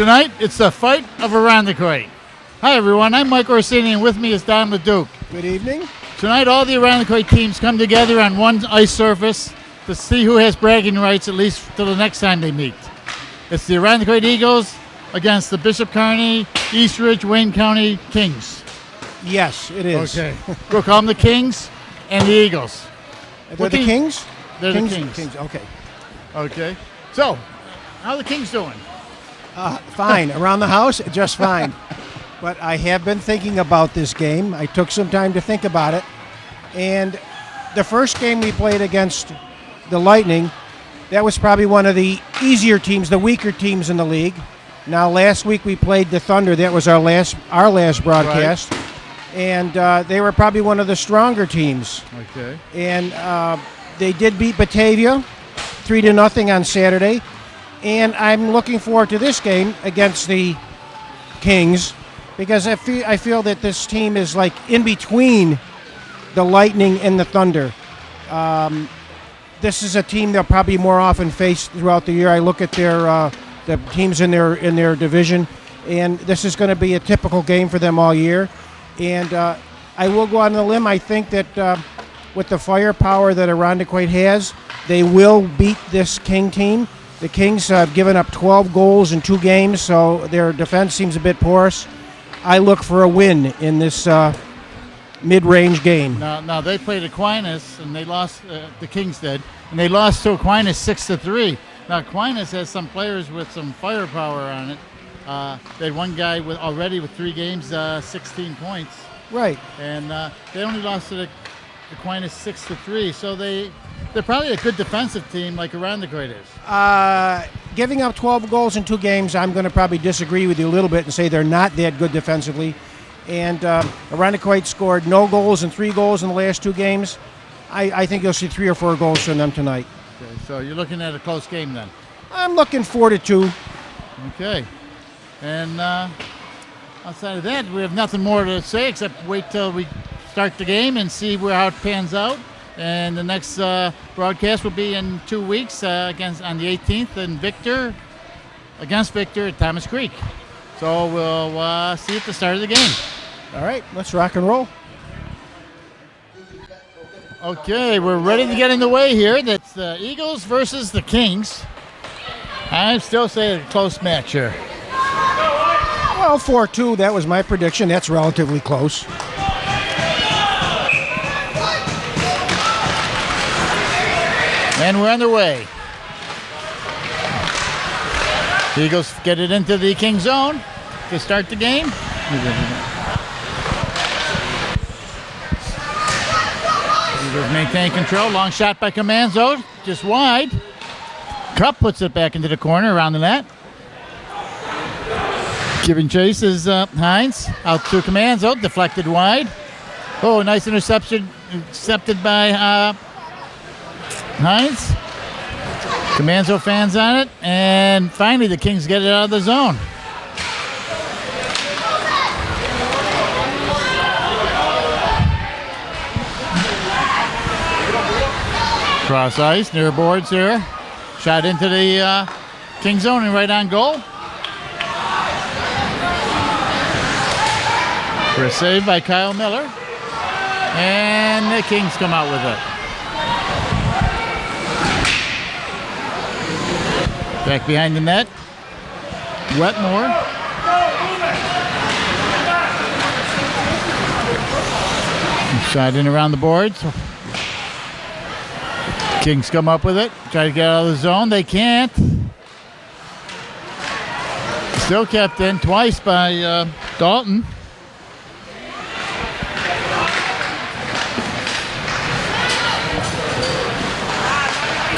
Tonight, it's the fight of Irondequoit. Hi, everyone. I'm Mike Orsini, and with me is Don LeDuc. Good evening. Tonight, all the Irondequoit teams come together on one ice surface to see who has bragging rights, at least till the next time they meet. It's the Irondequoit Eagles against the Bishop Kearny, East Ridge, Wayne County Kings. Yes, it is. Okay. We'll call them the Kings and the Eagles. They're the Kings? They're Kings? the Kings. Kings, okay. Okay. So, how are the Kings doing? Fine. Around the house, just fine. But I have been thinking about this game. I took some time to think about it. And the first game we played against the Lightning, that was probably one of the easier teams, the weaker teams in the league. Now, last week we played the Thunder. That was our last broadcast. Right. And they were probably one of the stronger teams. Okay. And they did beat Batavia 3-0 on Saturday. And I'm looking forward to this game against the Kings because I feel that this team is like in between the Lightning and the Thunder. This is a team they'll probably more often face throughout the year. I look at the teams in their division, and this is going to be a typical game for them all year. And I will go on the limb. I think that with the firepower that Irondequoit has, they will beat this King team. The Kings have given up 12 goals in 2 games, so their defense seems a bit porous. I look for a win in this mid-range game. Now they played Aquinas, and they lost. The Kings did, and they lost to Aquinas 6-3. Now Aquinas has some players with some firepower on it. They had one guy already with 3 games, 16 points. Right. And they only lost to the Aquinas 6-3, so they're probably a good defensive team like Irondequoit is. Giving up 12 goals in 2 games, I'm going to probably disagree with you a little bit and say they're not that good defensively. And Irondequoit scored no goals and 3 goals in the last 2 games. I think you'll see 3 or 4 goals from them tonight. Okay, so you're looking at a close game then? I'm looking 4-2. Okay. And outside of that, we have nothing more to say except wait till we start the game and see how it pans out. And the next broadcast will be in 2 weeks on the 18th against Victor at Thomas Creek. So we'll see at the start of the game. All right, let's rock and roll. Okay, we're ready to get in the way here. That's the Eagles versus the Kings. I still say a close match here. Well, 4-2, that was my prediction. That's relatively close. And we're on the way. The Eagles get it into the King zone to start the game. Eagles maintain control. Long shot by Comanzo, just wide. Cup puts it back into the corner around the net. Giving chase is Hines. Out to Comanzo, deflected wide. Oh, nice interception, accepted by Hines. Comanzo fans on it, and finally the Kings get it out of the zone. Cross ice, near boards here. Shot into the King zone and right on goal. For a save by Kyle Miller. And the Kings come out with it. Back behind the net. Wetmore. Shot in around the boards. Kings come up with it. Try to get out of the zone. They can't. Still kept in twice by Dalton.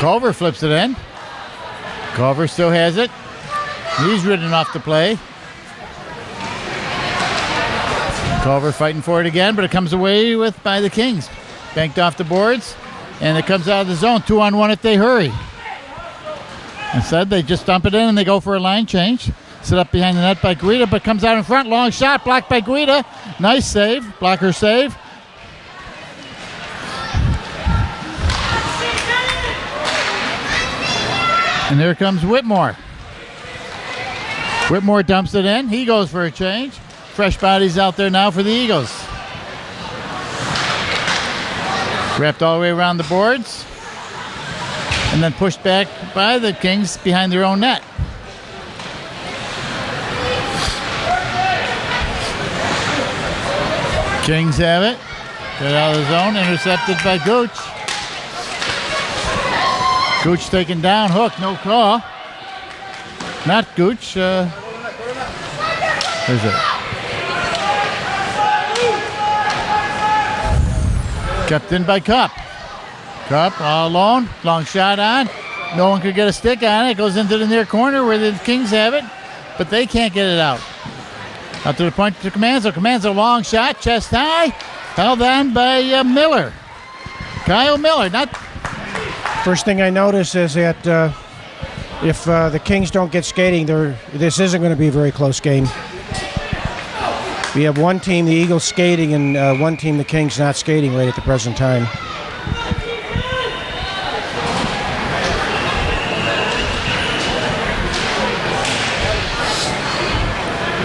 Culver flips it in. Culver still has it. He's ridden off the play. Culver fighting for it again, but it comes away with by the Kings. Banked off the boards, and it comes out of the zone. 2-on-1 if they hurry. Instead, they just dump it in and they go for a line change. Set up behind the net by Guida, but comes out in front. Long shot, blocked by Guida. Nice save, blocker save. And here comes Whitmore. Whitmore dumps it in. He goes for a change. Fresh bodies out there now for the Eagles. Wrapped all the way around the boards. And then pushed back by the Kings behind their own net. Kings have it. Get out of the zone. Intercepted by Gooch. Gooch taken down. Hook. No call. Not Gooch. Where's it? Kept in by Cup. Cup all alone. Long shot on. No one could get a stick on it. It goes into the near corner where the Kings have it, but they can't get it out. Out to the point to Comanzo. Comanzo long shot. Chest high. Held on by Miller. Kyle Miller. First thing I notice is that if the Kings don't get skating, this isn't going to be a very close game. We have one team, the Eagles, skating, and one team, the Kings, not skating right at the present time.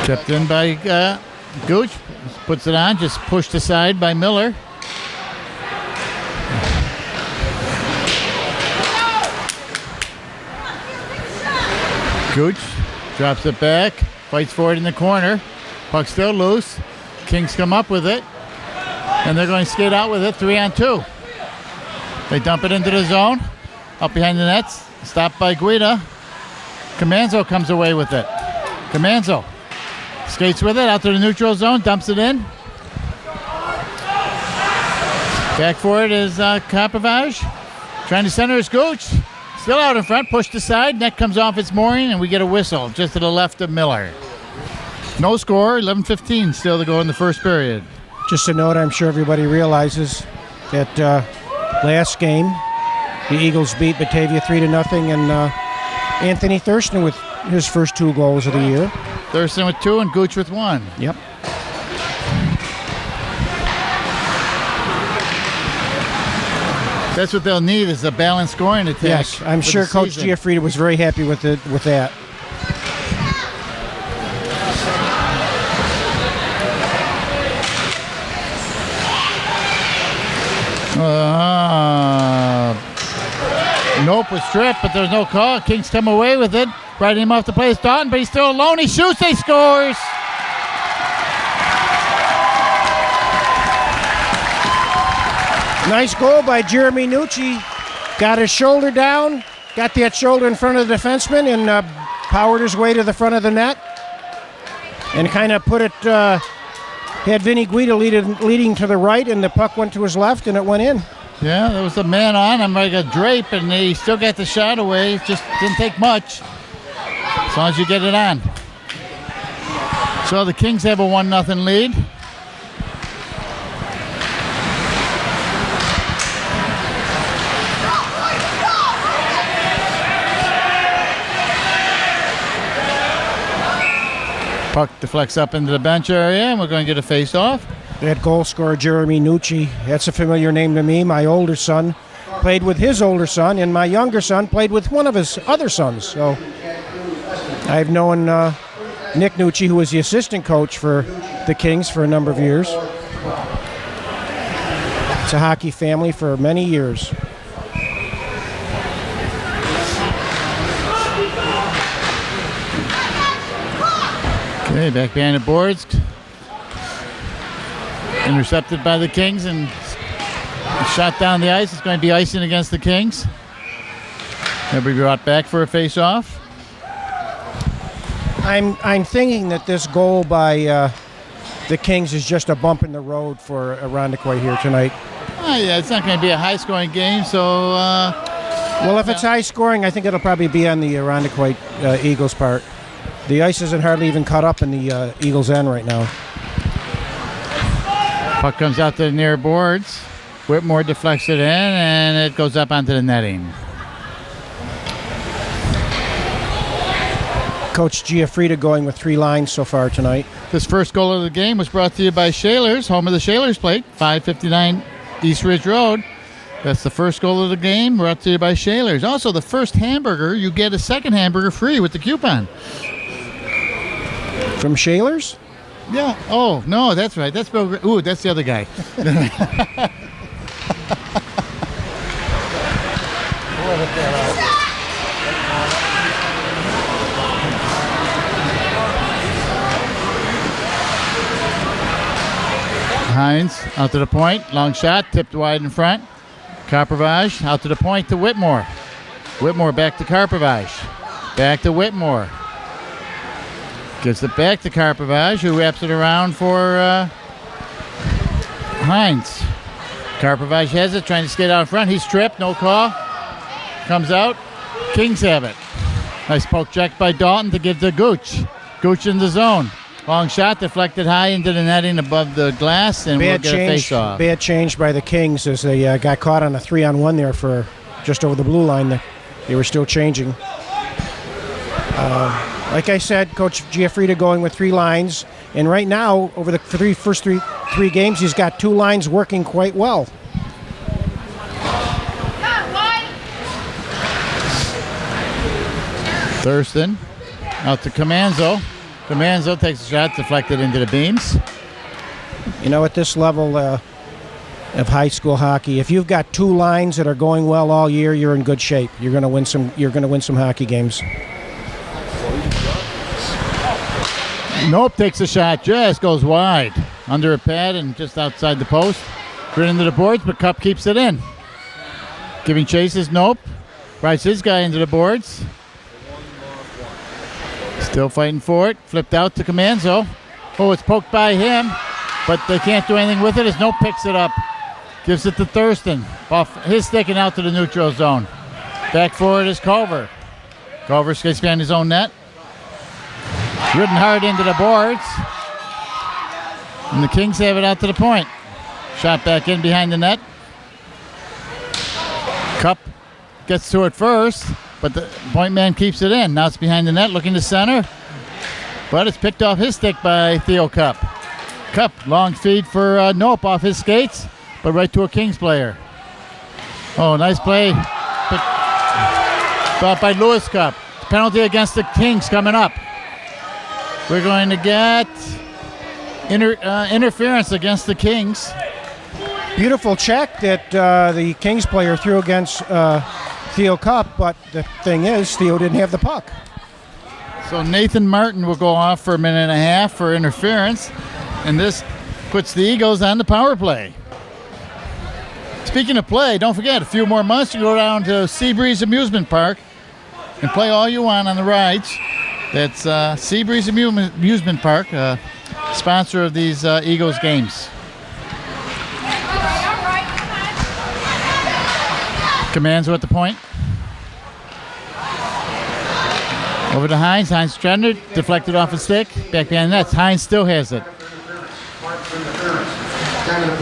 Kept in by Gooch. Puts it on, just pushed aside by Miller. Gooch drops it back, fights for it in the corner. Puck still loose. Kings come up with it, and they're going to skate out with it 3-on-2. They dump it into the zone, up behind the nets, stopped by Guida. Comanzo comes away with it. Comanzo skates with it out to the neutral zone, dumps it in. Back for it is Kopovage. Trying to center is Gooch. Still out in front, pushed aside. Net comes off its mooring, and we get a whistle just to the left of Miller. No score, 11:15 still to go in the first period. Just a note, I'm sure everybody realizes that last game, the Eagles beat Batavia 3-0, and Anthony Thurston with his first 2 goals of the year. Thurston with 2 and Gooch with 1. Yep. That's what they'll need is a balanced scoring attack. Yes, I'm sure Coach Giaffrida was very happy with that. Nope, was stripped, but there's no call. Kings come away with it. Riding him off the play is Dalton, but he's still alone. He shoots, he scores. Nice goal by Jeremy Nucci. Got his shoulder down, got that shoulder in front of the defenseman, and powered his way to the front of the net. And kind of put it, had Vinny Guida leading to the right, and the puck went to his left, and it went in. Yeah, there was a man on him like a drape, and he still got the shot away. It just didn't take much, as long as you get it on. So the Kings have a 1-0 lead. Puck deflects up into the bench area, and we're going to get a face-off. That goal scorer, Jeremy Nucci, that's a familiar name to me. My older son played with his older son, and my younger son played with one of his other sons. So I've known Nick Nucci, who was the assistant coach for the Kings for a number of years. It's a hockey family for many years. Okay, back behind the boards. Intercepted by the Kings and shot down the ice. It's going to be icing against the Kings. They'll be brought back for a face-off. I'm thinking that this goal by the Kings is just a bump in the road for Irondequoit here tonight. Oh, yeah, it's not going to be a high-scoring game, so... well, if it's high-scoring, I think it'll probably be on the Irondequoit Eagles' part. The ice isn't hardly even caught up in the Eagles' end right now. Puck comes out to the near boards. Whitmore deflects it in, and it goes up onto the netting. Coach Giaffrida going with 3 lines so far tonight. This first goal of the game was brought to you by Shaler's, home of the Shaler's plate, 559 East Ridge Road. That's the first goal of the game, brought to you by Shaler's. Also, the first hamburger, you get a second hamburger free with the coupon. From Shaler's? Yeah. Oh, no, that's right. That's Bill. Ooh, that's the other guy. Hines out to the point. Long shot. Tipped wide in front. Karpavage out to the point to Whitmore. Whitmore back to Karpavage. Back to Whitmore. Gives it back to Karpavage, who wraps it around for Hines. Karpavage has it, trying to skate out in front. He's tripped, no call. Comes out. Kings have it. Nice poke check by Dalton to give to Gooch. Gooch in the zone. Long shot deflected high into the netting above the glass, and we'll get a face-off. Bad change by the Kings as they got caught on a 3-on-1 there for just over the blue line. They were still changing. Like I said, Coach Giaffrida going with 3 lines, and right now, over the first three games, he's got 2 lines working quite well. Thurston out to Comanzo. Comanzo takes a shot, deflected into the beams. You know, at this level of high school hockey, if you've got 2 lines that are going well all year, you're in good shape. You're going to win some. You're going to win some hockey games. Nope, takes a shot, just goes wide. Under a pad and just outside the post. Right into the boards, but Cup keeps it in. Giving chases, Nope. Rides his guy into the boards. Still fighting for it. Flipped out to Comanzo. Oh, it's poked by him, but they can't do anything with it as Nope picks it up. Gives it to Thurston. Off his stick and out to the neutral zone. Back forward is Culver. Culver skates behind his own net. Ridden hard into the boards. And the Kings have it out to the point. Shot back in behind the net. Cup gets to it first, but the point man keeps it in. Now it's behind the net, looking to center. But it's picked off his stick by Theo Cup. Cup, long feed for Nope off his skates, but right to a Kings player. Oh, nice play. Thought by Lewis Cup. Penalty against the Kings coming up. We're going to get interference against the Kings. Beautiful check that the Kings player threw against Theo Cup, but the thing is, Theo didn't have the puck. So Nathan Martin will go off for a minute and a half for interference, and this puts the Eagles on the power play. Speaking of play, don't forget, a few more months you go down to Seabreeze Amusement Park and play all you want on the rides. That's Seabreeze Amusement Park, sponsor of these Eagles games. Comanzo at the point. Over to Hines. Hines trended, deflected off his stick. Back behind the net. Hines still has it.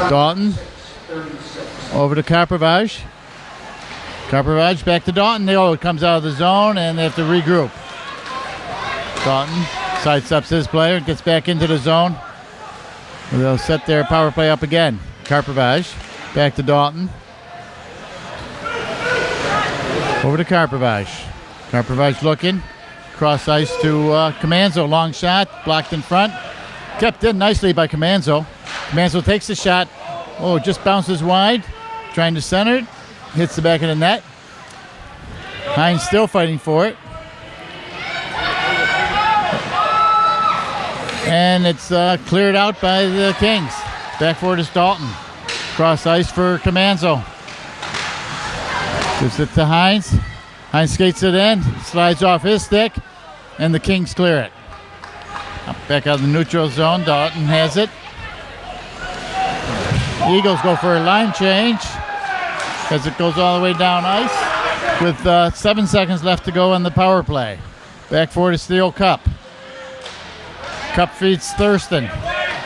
Dalton. Over to Karpavage. Karpavage back to Dalton. It comes out of the zone and they have to regroup. Dalton sidesteps his player and gets back into the zone. They'll set their power play up again. Karpavage back to Dalton. Over to Karpavage. Karpavage looking. Cross ice to Comanzo. Long shot. Blocked in front. Kept in nicely by Comanzo. Comanzo takes the shot. Oh, just bounces wide. Trying to center it. Hits the back of the net. Hines still fighting for it. And it's cleared out by the Kings. Back forward is Dalton. Cross ice for Comanzo. Gives it to Hines. Hines skates it in. Slides off his stick. And the Kings clear it. Back out of the neutral zone. Dalton has it. The Eagles go for a line change as it goes all the way down ice with 7 seconds left to go on the power play. Back forward is Theo Cup. Cup feeds Thurston.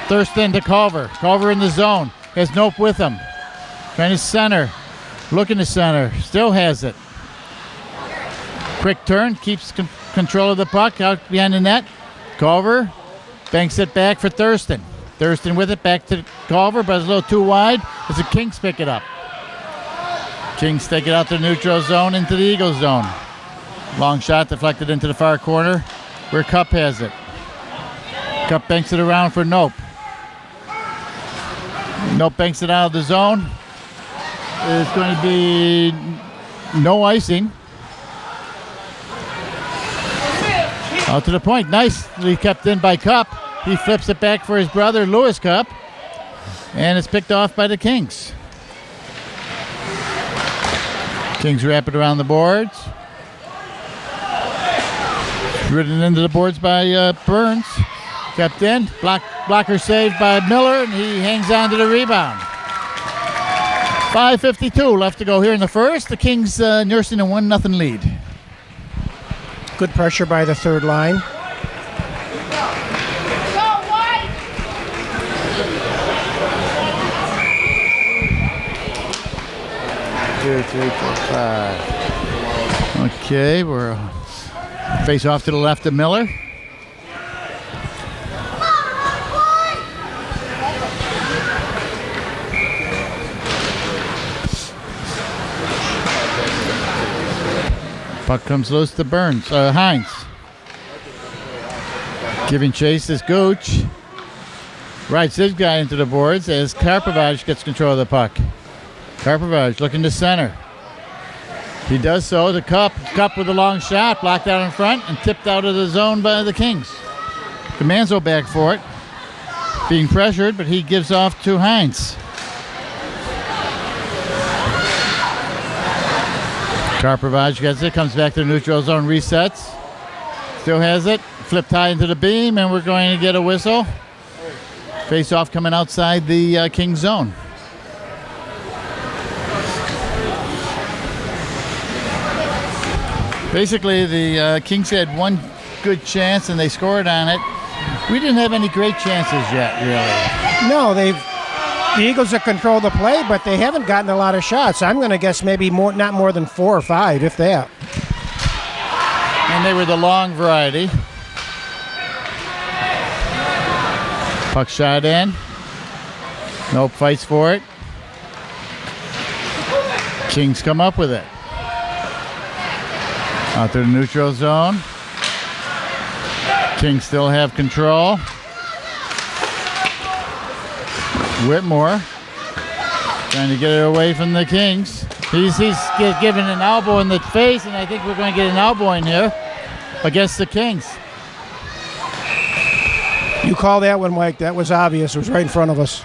Thurston to Culver. Culver in the zone. Has Nope with him. Trying to center. Looking to center. Still has it. Quick turn. Keeps control of the puck out behind the net. Culver banks it back for Thurston. Thurston with it back to Culver, but it's a little too wide as the Kings pick it up. Kings take it out to the neutral zone into the Eagles zone. Long shot deflected into the far corner where Cup has it. Cup banks it around for Nope. Nope banks it out of the zone. It's going to be no icing. Out to the point. Nicely kept in by Cup. He flips it back for his brother, Lewis Cup. And it's picked off by the Kings. Kings wrap it around the boards. Ridden into the boards by Burns. Kept in. Blocker saved by Miller, and he hangs on to the rebound. 5:52 left to go here in the first. The Kings nursing a 1-0 lead. Good pressure by the third line. Two, three, four, five. Okay, we're face off to the left of Miller. Puck comes loose to Burns, Hines. Giving chase is Gooch. Rides his guy into the boards as Karpovich gets control of the puck. Karpovich looking to center. He does so. The Cup with a long shot, blocked out in front and tipped out of the zone by the Kings. Comanzo back for it. Being pressured, but he gives off to Hines. Karpovich gets it, comes back to the neutral zone, resets. Still has it. Flipped high into the beam, and we're going to get a whistle. Face off coming outside the Kings zone. Basically, the Kings had one good chance, and they scored on it. We didn't have any great chances yet, really. No, the Eagles have controlled the play, but they haven't gotten a lot of shots. I'm going to guess maybe not more than 4 or 5, if that. And they were the long variety. Puck shot in. Nope, fights for it. Kings come up with it. Out to the neutral zone. Kings still have control. Whitmore trying to get it away from the Kings. He's given an elbow in the face, and I think we're going to get an elbow in here against the Kings. You call that one, Mike. That was obvious. It was right in front of us.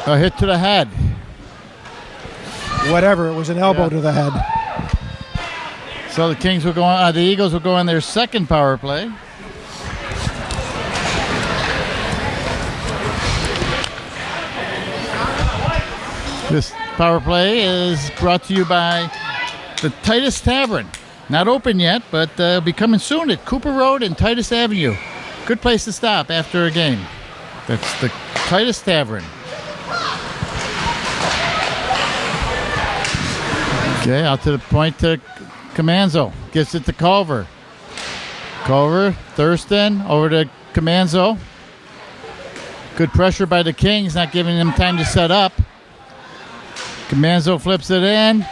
A hit to the head. Whatever. It was an elbow to the head. So the Kings will go on. The Eagles will go on their second power play. This power play is brought to you by the Titus Tavern. Not open yet, but will be coming soon at Cooper Road and Titus Avenue. Good place to stop after a game. That's the Titus Tavern. Okay, out to the point to Comanzo. Gives it to Culver. Culver, Thurston, over to Comanzo. Good pressure by the Kings, not giving them time to set up. Comanzo flips it in.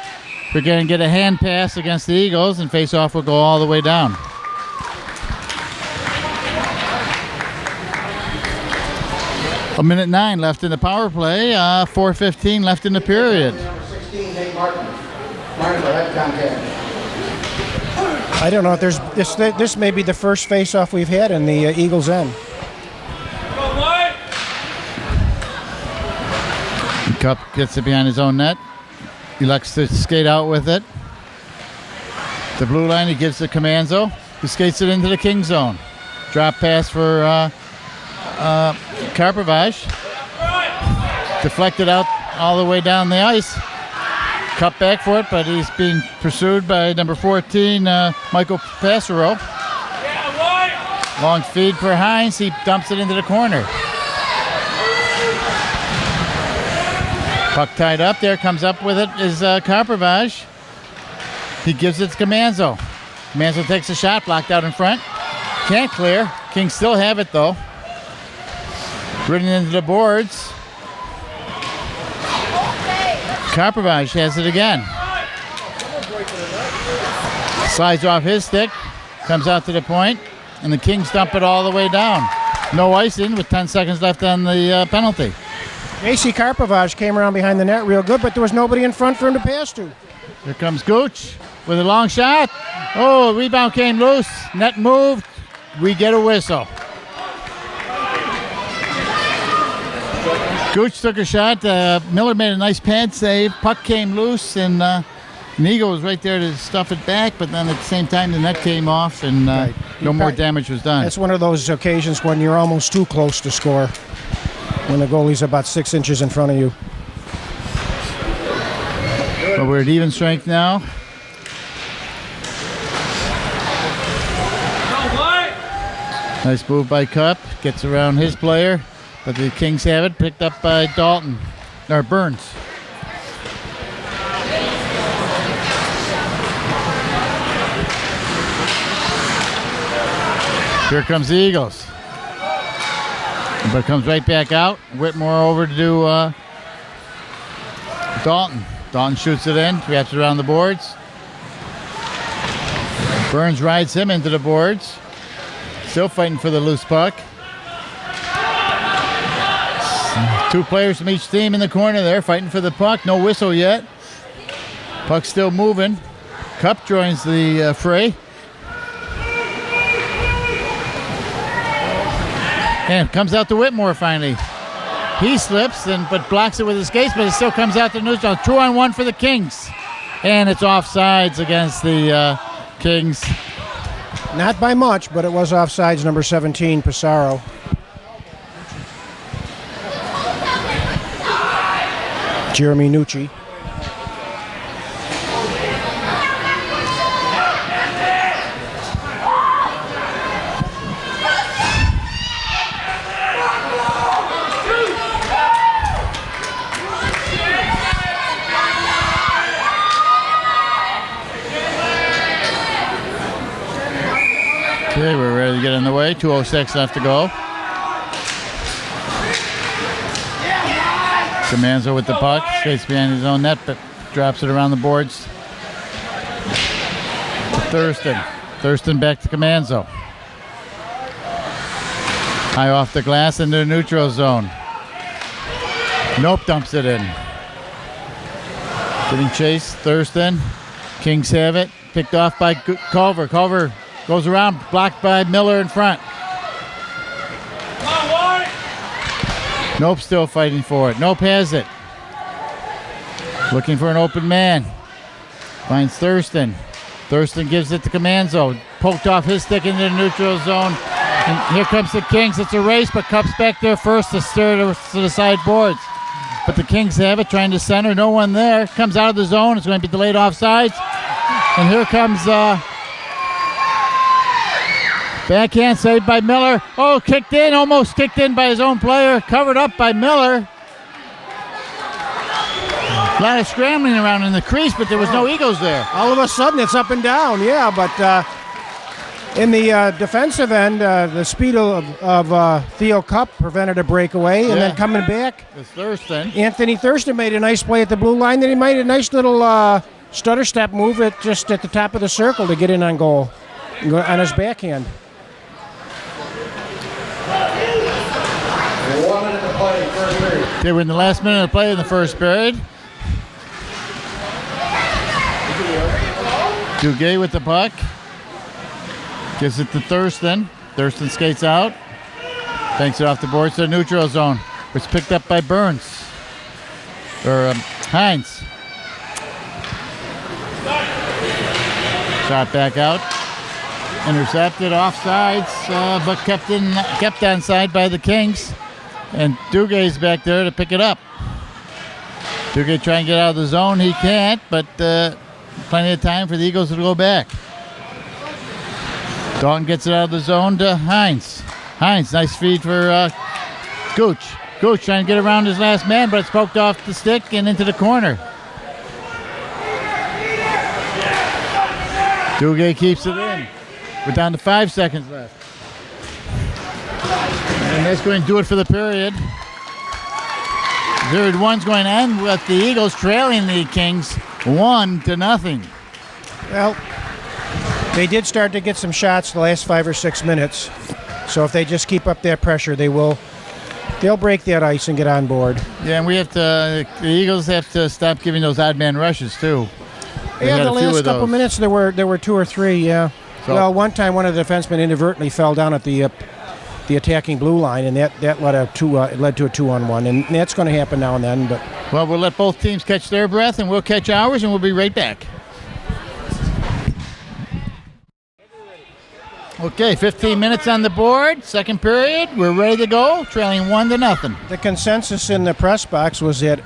We're going to get a hand pass against the Eagles, and face-off will go all the way down. A minute 9 left in the power play. 4:15 left in the period. I don't know if there's this may be the first face-off we've had in the Eagles' end. Cup gets it behind his own net. He likes to skate out with it. The blue line, he gives to Comanzo, who skates it into the King zone. Drop pass for Karpovich. Deflected out all the way down the ice. Cup back for it, but he's being pursued by number 14, Michael Passero. Long feed for Hines. He dumps it into the corner. Puck tied up there, comes up with it is Karpovich. He gives it to Comanzo. Comanzo takes a shot, blocked out in front. Can't clear. Kings still have it though. Ridden into the boards. Karpovich has it again. Slides off his stick, comes out to the point, and the Kings dump it all the way down. no icing with 10 seconds left on the penalty. AC Karpovich came around behind the net real good, but there was nobody in front for him to pass to. Here comes Gooch with a long shot. Oh, rebound came loose. Net moved. We get a whistle. Gooch took a shot. Miller made a nice pad save. Puck came loose, and Nigo was right there to stuff it back, but then at the same time the net came off, and no more damage was done. It's one of those occasions when you're almost too close to score, when the goalie's about 6 inches in front of you. But we're at even strength now. Nice move by Cup. Gets around his player, but the Kings have it. Picked up by Burns. Here comes the Eagles. But it comes right back out. Whitmore over to do Dalton. Dalton shoots it in, wraps it around the boards. Burns rides him into the boards. Still fighting for the loose puck. 2 players from each team in the corner there fighting for the puck. No whistle yet. Puck's still moving. Cup joins the fray. And comes out to Whitmore finally. He slips but blocks it with his skates, but it still comes out to neutral. 2-on-1 for the Kings. And it's offsides against the Kings. Not by much, but it was offsides, number 17, Pissarro. Jeremy Nucci. Okay, we're ready to get in the way. 2:06 left to go. Comanzo with the puck. Skates behind his own net, but drops it around the boards. Thurston. Thurston back to Comanzo. High off the glass into the neutral zone. Nope, dumps it in. Getting chased. Thurston. Kings have it. Picked off by Culver. Culver goes around, blocked by Miller in front. Nope, still fighting for it. Nope has it. Looking for an open man. Finds Thurston. Thurston gives it to Comanzo. Poked off his stick into the neutral zone. And here comes the Kings. It's a race, but Cup's back there first to steer to the sideboards. But the Kings have it, trying to center. No one there. Comes out of the zone. It's going to be delayed offsides. And here comes backhand saved by Miller. Oh, kicked in, almost kicked in by his own player. Covered up by Miller. A lot of scrambling around in the crease, but there was no Eagles there. All of a sudden, it's up and down, yeah. But in the defensive end, the speed of Theo Cup prevented a breakaway. And then coming back, it's Thurston. Anthony Thurston made a nice play at the blue line. Then he made a nice little stutter step move just at the top of the circle to get in on goal on his backhand. They were in the last minute of play in the first period. Duguay with the puck. Gives it to Thurston. Thurston skates out. Banks it off the boards to the neutral zone. It's picked up by Burns. Or Hines. Shot back out. Intercepted offsides, but kept onside by the Kings. And Duguay's back there to pick it up. Duguay trying to get out of the zone. He can't, but plenty of time for the Eagles to go back. Dalton gets it out of the zone to Hines. Hines, nice feed for Gooch. Gooch trying to get around his last man, but it's poked off the stick and into the corner. Duguay keeps it in. We're down to 5 seconds left. And that's going to do it for the period. Period one's going to end with the Eagles trailing the Kings 1-0. Well, they did start to get some shots the last 5 or 6 minutes. So if they just keep up that pressure, they'll break that ice and get on board. Yeah, and the Eagles have to stop giving those odd man rushes too. Yeah, the last couple minutes there were 2 or 3. Yeah. So, well, one time one of the defensemen inadvertently fell down at the attacking blue line, and that led to a 2-on-1, and that's going to happen now and then. But well, we'll let both teams catch their breath, and we'll catch ours, and we'll be right back. Okay, 15 minutes on the board. Second period, we're ready to go. Trailing 1-0. The consensus in the press box was that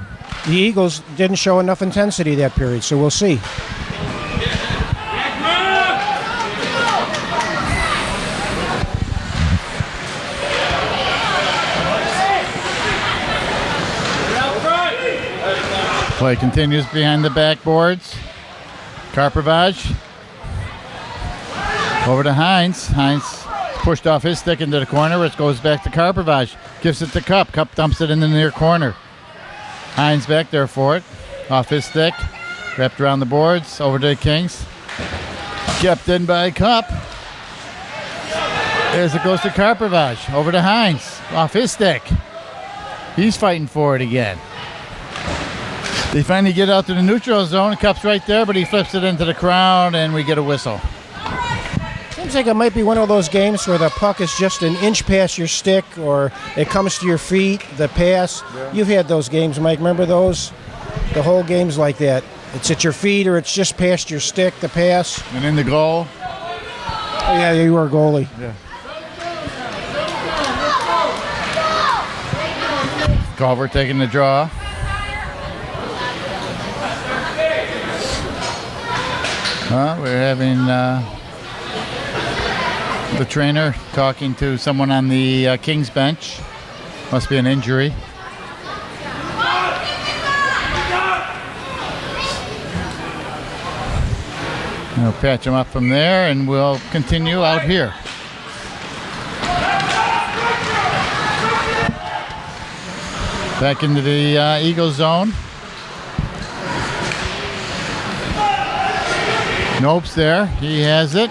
the Eagles didn't show enough intensity that period, so we'll see. Play continues behind the backboards. Karpovich over to Hines. Hines pushed off his stick into the corner. It goes back to Karpovich. Gives it to Cup. Cup dumps it in the near corner. Hines back there for it. Off his stick. Wrapped around the boards. Over to the Kings. Kept in by Cup. As it goes to Karpovich. Over to Hines. Off his stick. He's fighting for it again. They finally get out to the neutral zone. Cup's right there, but he flips it into the crowd, and we get a whistle. Seems like it might be one of those games where the puck is just an inch past your stick, or it comes to your feet, the pass. Yeah. You've had those games, Mike. Remember those? The whole game's like that. It's at your feet, or it's just past your stick, the pass. And in the goal. Oh, yeah, you were a goalie. Yeah. Culver taking the draw. We're having the trainer talking to someone on the Kings bench. Must be an injury. We'll patch him up from there, and we'll continue out here. Back into the Eagle zone. Nope's there. He has it.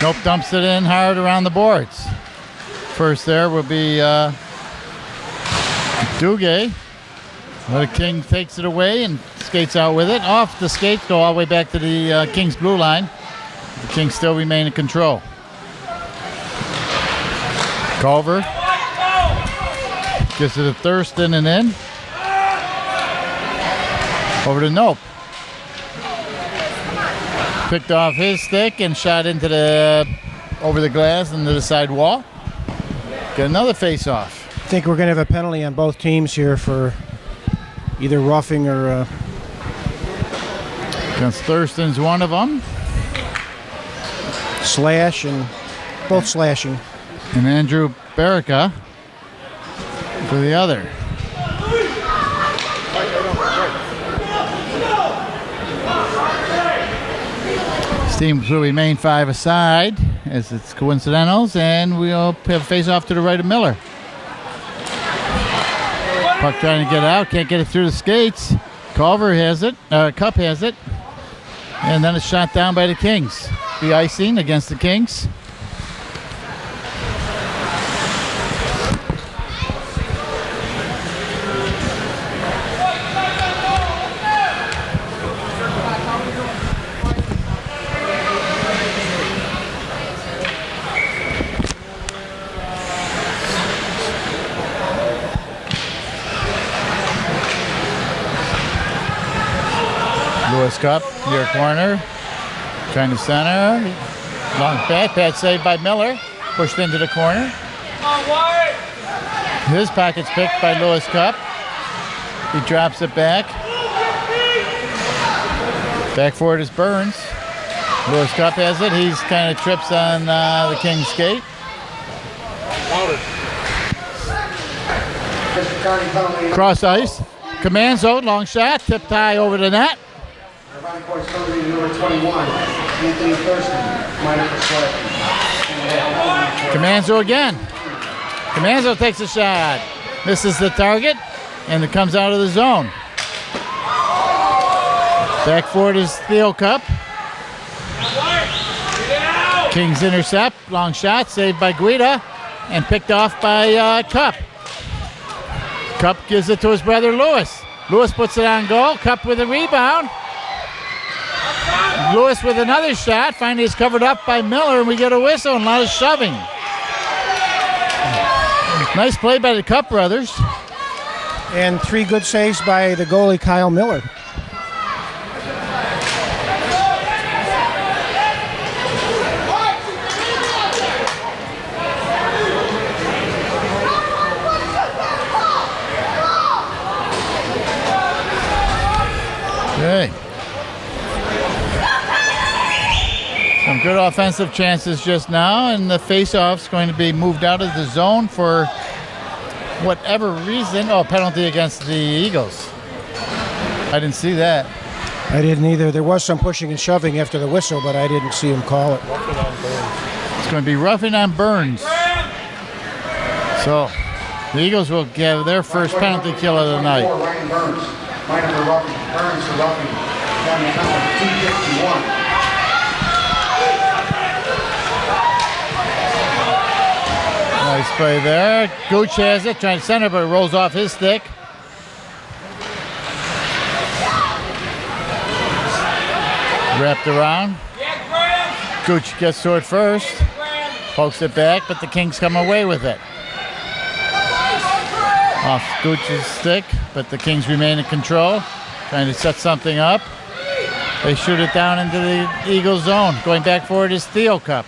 Nope dumps it in hard around the boards. First there will be Duguay. The King takes it away and skates out with it. Off the skates, go all the way back to the Kings blue line. The Kings still remain in control. Culver gets it to Thurston and in. Over to Nope. Picked off his stick and shot into over the glass into the side wall. Get another face-off. I think we're going to have a penalty on both teams here for either roughing or... Against Thurston's one of them. Slash and both slashing. And Andrew Barica for the other. Teams will remain 5 aside as it's coincidentals, and we'll have a face-off to the right of Miller. Puck trying to get out, can't get it through the skates. Culver has it, Cup has it, and then it's shot down by the Kings. The icing against the Kings. Lewis Cup, near corner, trying to center, long pad saved by Miller, pushed into the corner. His pocket's picked by Lewis Cup. He drops it back. Back for it is Burns. Lewis Cup has it. He's kind of trips on the King's skate. Cross ice. Command zone, long shot, tipped high over the net. Comanzo again. Comanzo takes a shot. Misses the target, and it comes out of the zone. Back for it is Theo Cup. Kings intercept, long shot, saved by Guida, and picked off by Cup. Cup gives it to his brother Lewis. Lewis puts it on goal. Cup with a rebound. Lewis with another shot. Finally, is covered up by Miller, and we get a whistle and a lot of shoving. Nice play by the Cup brothers. And 3 good saves by the goalie, Kyle Miller. Okay. Some good offensive chances just now, and the face-off's going to be moved out of the zone for whatever reason. Oh, penalty against the Eagles. I didn't see that. I didn't either. There was some pushing and shoving after the whistle, but I didn't see him call it. It's going to be roughing on Burns. So the Eagles will give their first penalty kill of the night. Ryan Burns. Minor for roughing. Burns for roughing. Down the count of 251. Nice play there. Gooch has it, trying to center, but it rolls off his stick. Wrapped around. Gooch gets to it first. Pokes it back, but the Kings come away with it. Off Gooch's stick, but the Kings remain in control. Trying to set something up. They shoot it down into the Eagle zone. Going back forward is Theo Cup.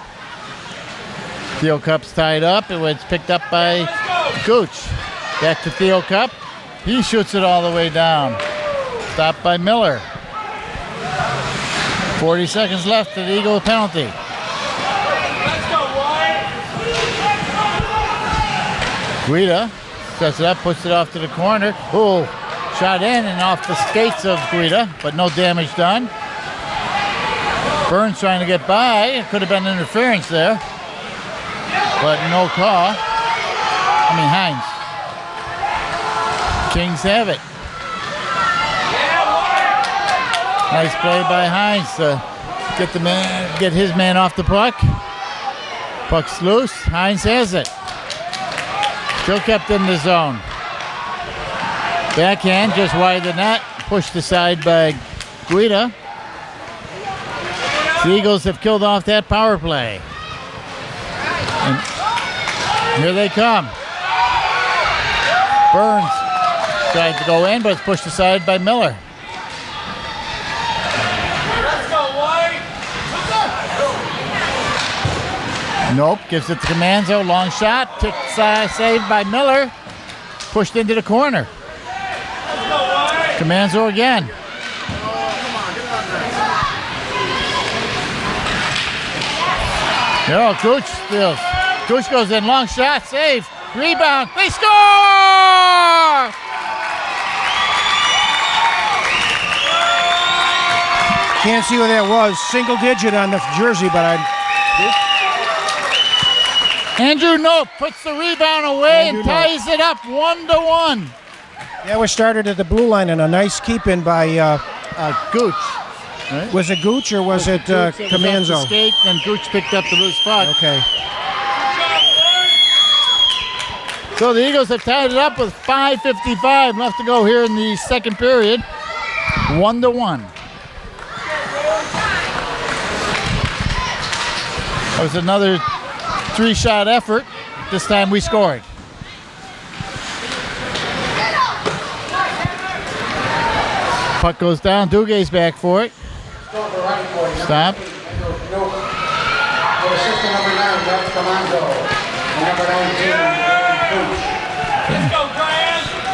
Theo Cup's tied up. It's picked up by Gooch. Back to Theo Cup. He shoots it all the way down. Stopped by Miller. 40 seconds left to the Eagle penalty. Guida sets it up, puts it off to the corner. Oh, shot in and off the skates of Guida, but no damage done. Burns trying to get by. It could have been interference there, but no call. Hines. Kings have it. Nice play by Hines to get his man off the puck. Puck's loose. Hines has it. Still kept in the zone. Backhand just wide the net. Pushed aside by Guida. The Eagles have killed off that power play. And here they come. Burns tried to go in, but it's pushed aside by Miller. Nope, gives it to Comanzo. Long shot, kicked saved by Miller. Pushed into the corner. Comanzo again. Oh, Gooch steals. Gooch goes in, long shot, save, rebound, they score! Can't see what that was. Single digit on the jersey, but Andrew Nope puts the rebound away and ties it up 1-1. Yeah, we started at the blue line and a nice keep-in by Gooch. Right? Was it Gooch or was it Comanzo? Skate, and Gooch picked up the loose puck. Okay. So the Eagles have tied it up with 5:55 left to go here in the second period. 1-1. That was another 3-shot effort. This time we scored. Puck goes down. Duguay's back for it. Stop.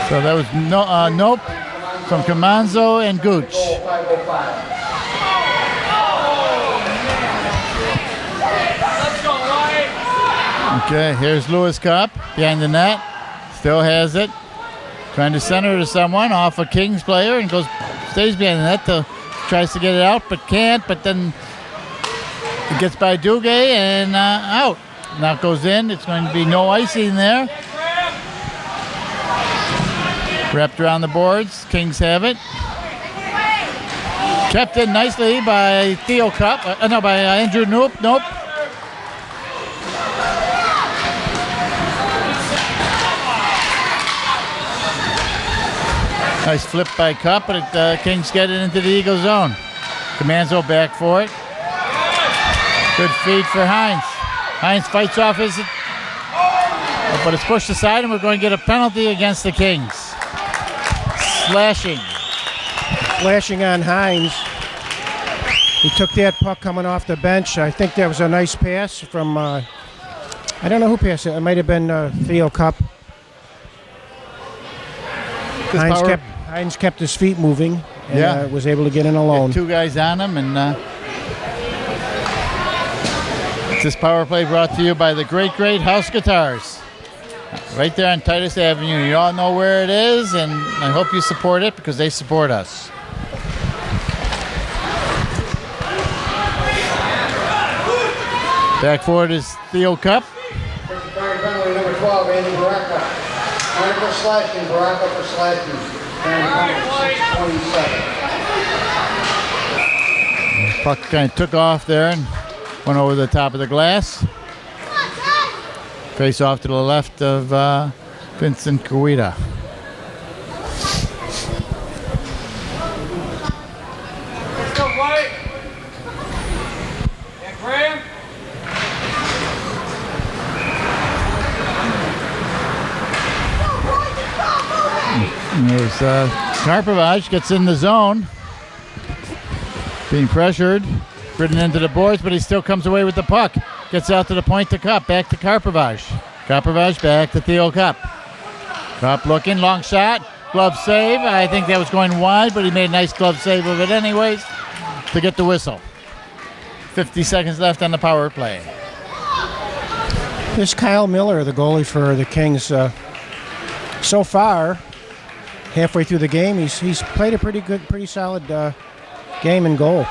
So that was Nope from Comanzo and Gooch. Okay, here's Lewis Cup behind the net. Still has it. Trying to center to someone off a Kings player and stays behind the net. Tries to get it out but can't. But then it gets by Dugay and out. Now it goes in. It's going to be no icing there. Wrapped around the boards. Kings have it. Kept in nicely by Theo Cup. By Andrew Nope. Nice flip by Cup, but Kings get it into the Eagle zone. Comanzo back for it. Good feed for Hines. Hines fights off his, but it's pushed aside, and we're going to get a penalty against the Kings. Slashing. Flashing on Hines. He took that puck coming off the bench. I think that was a nice pass from, I don't know who passed it. It might have been Theo Cup. Hines kept his feet moving and was able to get in alone. Two guys on him, and this power play brought to you by the Great House Guitars. Right there on Titus Avenue. You all know where it is, and I hope you support it because they support us. Back forward is Theo Cup. Penalty number 12, Andy Baraka. Minor for slashing, Baraka for slashing. Penalty 627. Puck kind of took off there and went over the top of the glass. Face off to the left of Vincent Kawita. Let's go, White. Yeah, Graham. And there's Karpovich gets in the zone. Being pressured. Ridden into the boards, but he still comes away with the puck. Gets out to the point to Cup. Back to Karpovich. Karpovich back to Theo Cup. Cup looking. Long shot. Glove save. I think that was going wide, but he made a nice glove save of it anyways to get the whistle. 50 seconds left on the power play. This Kyle Miller, the goalie for the Kings, so far, halfway through the game, he's played a pretty solid game and goal.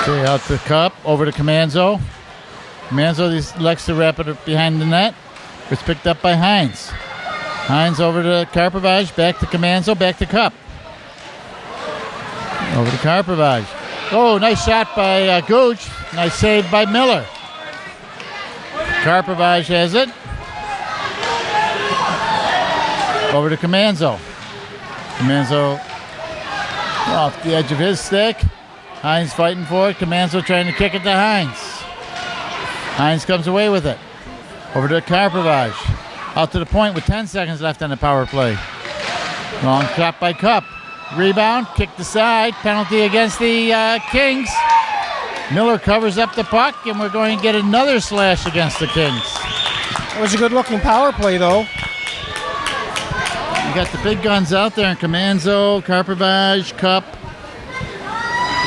Okay, out to Cup, over to Comanzo. Comanzo likes to wrap it behind the net. It's picked up by Hines. Hines over to Karpovich, back to Comanzo, back to Cup. Over to Karpovich. Oh, nice shot by Gooch. Nice save by Miller. Karpovich has it. Over to Comanzo. Comanzo off the edge of his stick. Hines fighting for it. Comanzo trying to kick it to Hines. Hines comes away with it. Over to Karpovich. Out to the point with 10 seconds left on the power play. Long shot by Cup. Rebound, kicked aside. Penalty against the Kings. Miller covers up the puck, and we're going to get another slash against the Kings. It was a good-looking power play, though. You got the big guns out there in Comanzo, Karpovich, Cup.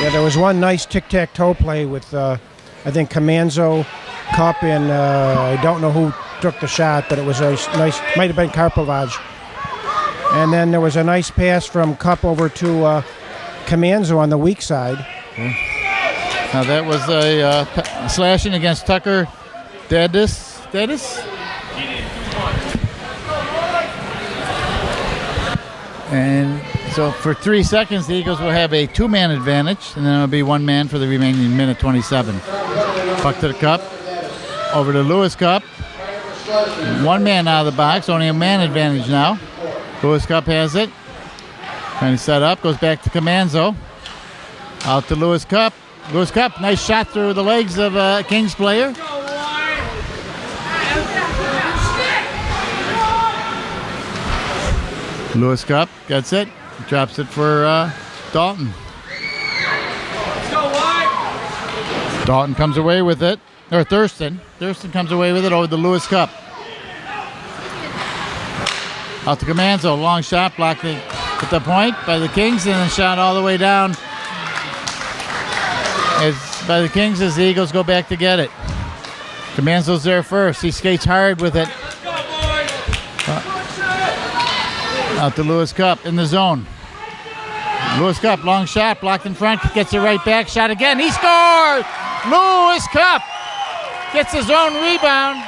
Yeah, there was one nice tic-tac-toe play with, I think, Comanzo, Cup, and I don't know who took the shot, but it was a nice, might have been Karpovich. And then there was a nice pass from Cup over to Comanzo on the weak side. Okay. Now that was a slashing against Tucker Dedis. And so for 3 seconds, the Eagles will have a two-man advantage, and then it'll be one man for the remaining minute 27. Puck to the Cup. Over to Lewis Cup. One man out of the box, only a man advantage now. Lewis Cup has it. Trying to set up, goes back to Comanzo. Out to Lewis Cup. Lewis Cup, nice shot through the legs of a Kings player. Lewis Cup gets it, drops it for Dalton. Dalton comes away with it, or Thurston. Thurston comes away with it over the Lewis Cup. Out to Comanzo, long shot, blocked at the point by the Kings, and then shot all the way down by the Kings as the Eagles go back to get it. Comanzo's there first. He skates hard with it. Out to Lewis Cup in the zone. Lewis Cup, long shot, blocked in front, gets it right back, shot again. He scores! Lewis Cup gets his own rebound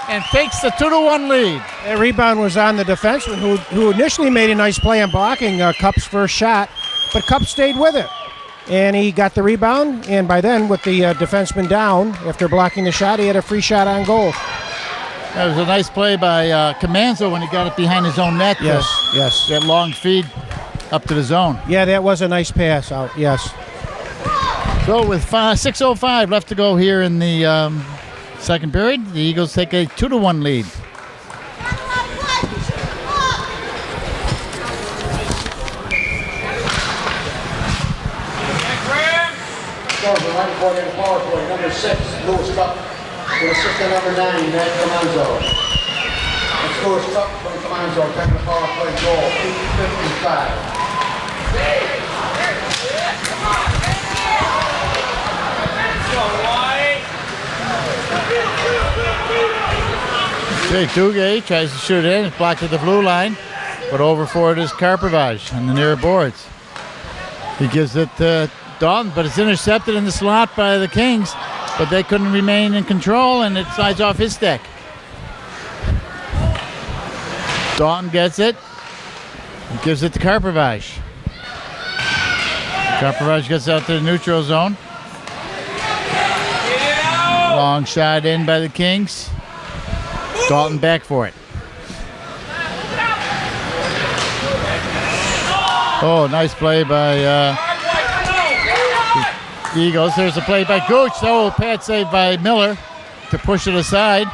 and takes the 2-1 lead. That rebound was on the defenseman who initially made a nice play on blocking Cup's first shot, but Cup stayed with it. and he got the rebound. And by then, with the defenseman down, after blocking the shot, he had a free shot on goal. That was a nice play by Comanzo when he got it behind his own net. Yes. That long feed up to the zone. Yeah, that was a nice pass out, yes. So with 6:05 left to go here in the second period, the Eagles take a 2-1 lead. Scores the right point in the power play. Number 6, Lewis Cup. With assistant number 9, Matt Comanzo. And scores Cup from Comanzo, taking the power play goal. 8:55. Okay, Duguay tries to shoot in. It's blocked at the blue line. But over for it is Karpovich on the near boards. He gives it to Dalton, but it's intercepted in the slot by the Kings. But they couldn't remain in control, and it slides off his stick. Dalton gets it. He gives it to Karpovich. Karpovich gets out to the neutral zone. Long shot in by the Kings. Dalton back for it. Oh, nice play by the Eagles. There's a play by Gooch. Oh, pad save by Miller to push it aside.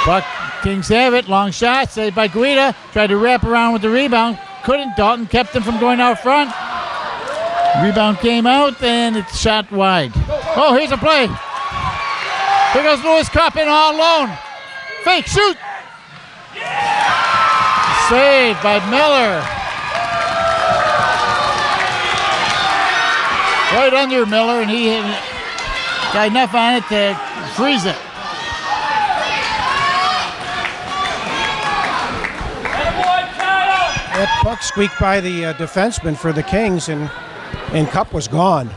Buck Kings have it. Long shot. Saved by Guida. Tried to wrap around with the rebound. Couldn't. Dalton kept him from going out front. Rebound came out and it's shot wide. Oh, here's a play. Here goes Lewis Cup in all alone. Fake shoot. Saved by Miller. Right under Miller, and he got enough on it to freeze it. That puck squeaked by the defenseman for the Kings, and Cup was gone.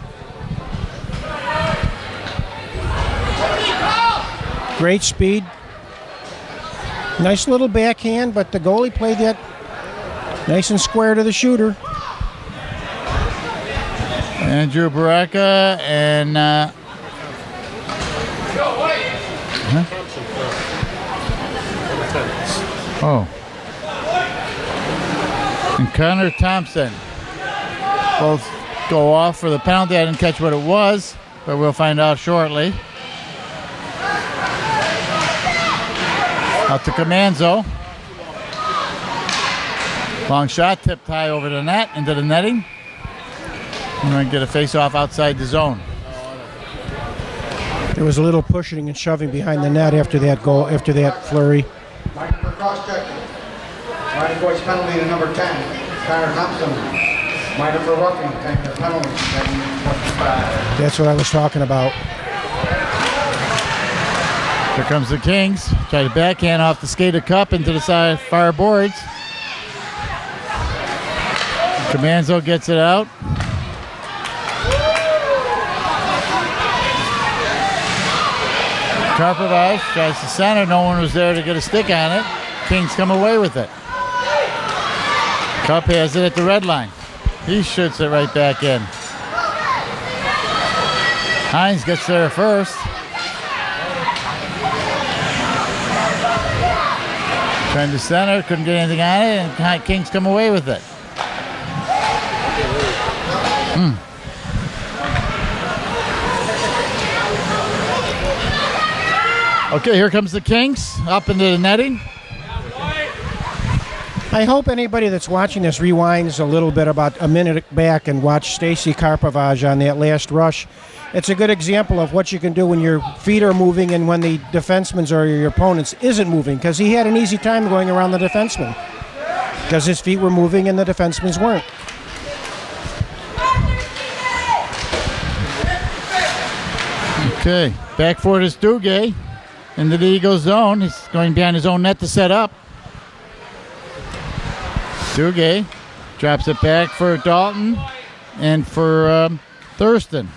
Great speed. Nice little backhand, but the goalie played that nice and square to the shooter. Andrew Baraka and and Connor Thompson both go off for the penalty. I didn't catch what it was, but we'll find out shortly. Out to Comanzo. Long shot, tipped high over the net, into the netting. We're going to get a face-off outside the zone. There was a little pushing and shoving behind the net after that goal, after that flurry. Martin for cross-checking. Martin voice penalty to number 10, Connor Thompson. Martin for roughing, taking the penalty, 10-25. That's what I was talking about. Here comes the Kings. Try to backhand off the skated cup into the side far boards. Comanzo gets it out. Karpovich tries to center. No one was there to get a stick on it. Kings come away with it. Cup has it at the red line. He shoots it right back in. Hines gets there first. Trying to center, couldn't get anything on it, and Kings come away with it. Okay, here comes the Kings up into the netting. I hope anybody that's watching this rewinds a little bit about a minute back and watch Stacy Karpovich on that last rush. It's a good example of what you can do when your feet are moving and when the defenseman's or your opponent's isn't moving, because he had an easy time going around the defenseman because his feet were moving and the defenseman's weren't. Okay, back for it is Duguay into the Eagles zone. He's going behind his own net to set up. Duguay drops it back for Dalton and for Thurston.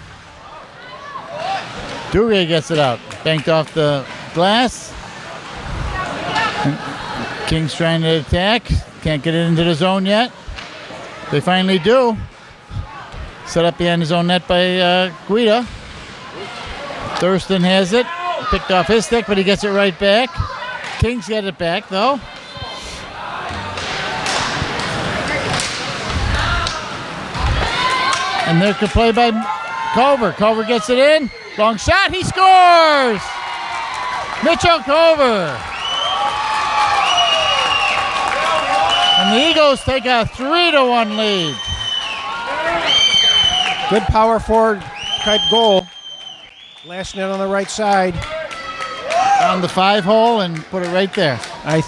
Duguay gets it out. Banked off the glass. And Kings trying to attack. Can't get it into the zone yet. They finally do. Set up behind his own net by Guida. Thurston has it. Picked off his stick, but he gets it right back. Kings get it back, though. And there could play by Culver. Culver gets it in. Long shot. He scores! Mitchell Culver. And the Eagles take a 3-1 lead. Good power forward type goal. Last net on the right side. On the 5-hole and put it right there. I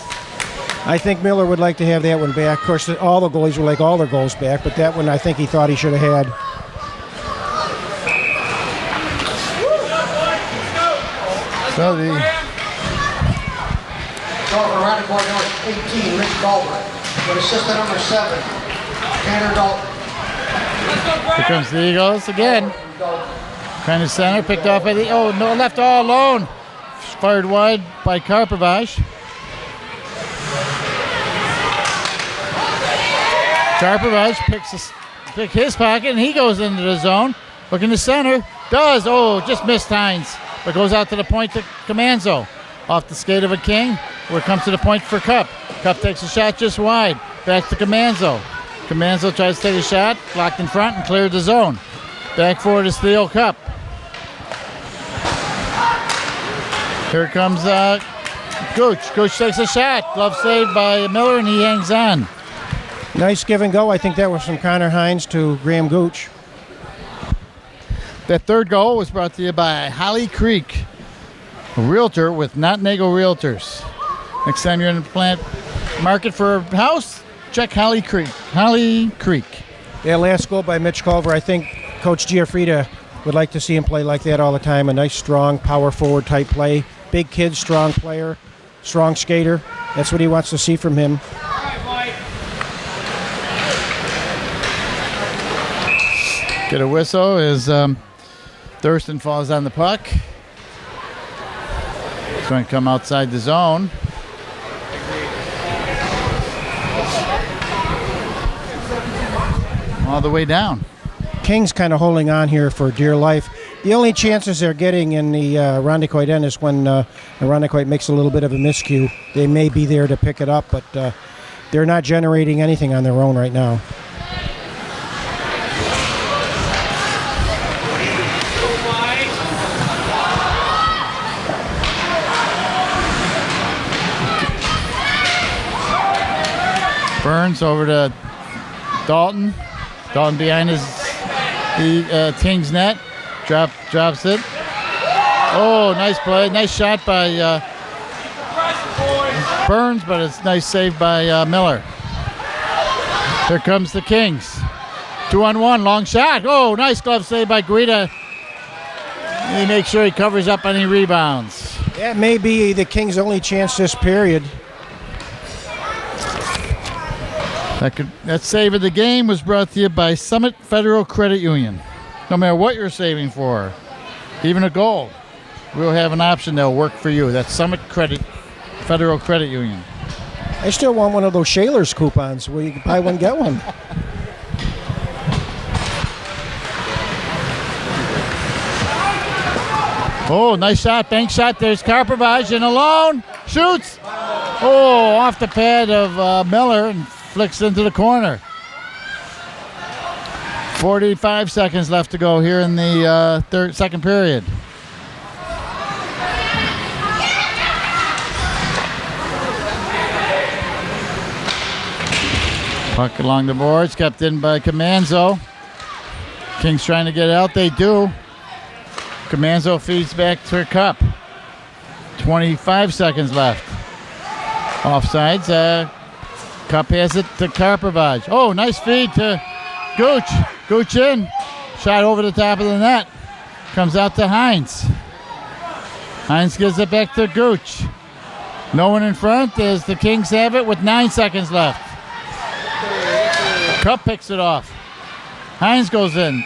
think Miller would like to have that one back. Of course, all the goalies would like all their goals back, but that one I think he thought he should have had. So the Culver, around the board number 18, Rich Culver. With assistant number 7, Tanner Dalton. here comes the Eagles again. Kind of center, picked off by the, oh no, left all alone. Fired wide by Karpovich. Karpovich picks his pocket and he goes into the zone. Looking to center, does, just missed Hines. But goes out to the point to Comanzo. Off the skate of a King, where it comes to the point for Cup. Cup takes a shot just wide. Back to Comanzo. Comanzo tries to take a shot, blocked in front and cleared the zone. Back forward is Theo Cup. Here comes Gooch. Gooch takes a shot. Glove saved by Miller and he hangs on. Nice give and go. I think that was from Connor Hines to Graham Gooch. That third goal was brought to you by Holly Creek, a realtor with Notnago Realtors. Next time you're in the plant market for a house, check Holly Creek. Holly Creek. Yeah, last goal by Mitch Culver. I think Coach Giafrida would like to see him play like that all the time. A nice, strong, power forward type play. Big kid, strong player, strong skater. That's what he wants to see from him. Get a whistle as Thurston falls on the puck. It's going to come outside the zone. All the way down. King's kind of holding on here for dear life. The only chances they're getting in the Rondequoit end is when the Rondequoit makes a little bit of a miscue. They may be there to pick it up, but they're not generating anything on their own right now. Burns over to Dalton. Dalton behind the King's net. Drops it. Oh, nice play. Nice shot by Burns, but it's nice save by Miller. Here comes the Kings. 2-on-1, long shot. Oh, nice glove save by Guida. He makes sure he covers up any rebounds. That may be the Kings' only chance this period. That save of the game was brought to you by Summit Federal Credit Union. No matter what you're saving for, even a goal, we'll have an option that'll work for you. That's Summit Federal Credit Union. I still want one of those Shaler's coupons where you can buy one, get one. Oh, nice shot, bank shot. There's Karpovich and alone. Shoots. Oh, off the pad of Miller and flicks into the corner. 45 seconds left to go here in the second period. Puck along the boards, kept in by Comanzo. Kings trying to get out, they do. Comanzo feeds back to Cup. 25 seconds left. Offsides, Cup has it to Karpovich. Oh, nice feed to Gooch. Gooch in. Shot over the top of the net. Comes out to Hines. Hines gives it back to Gooch. No one in front as the Kings have it with 9 seconds left. Cup picks it off. Hines goes in.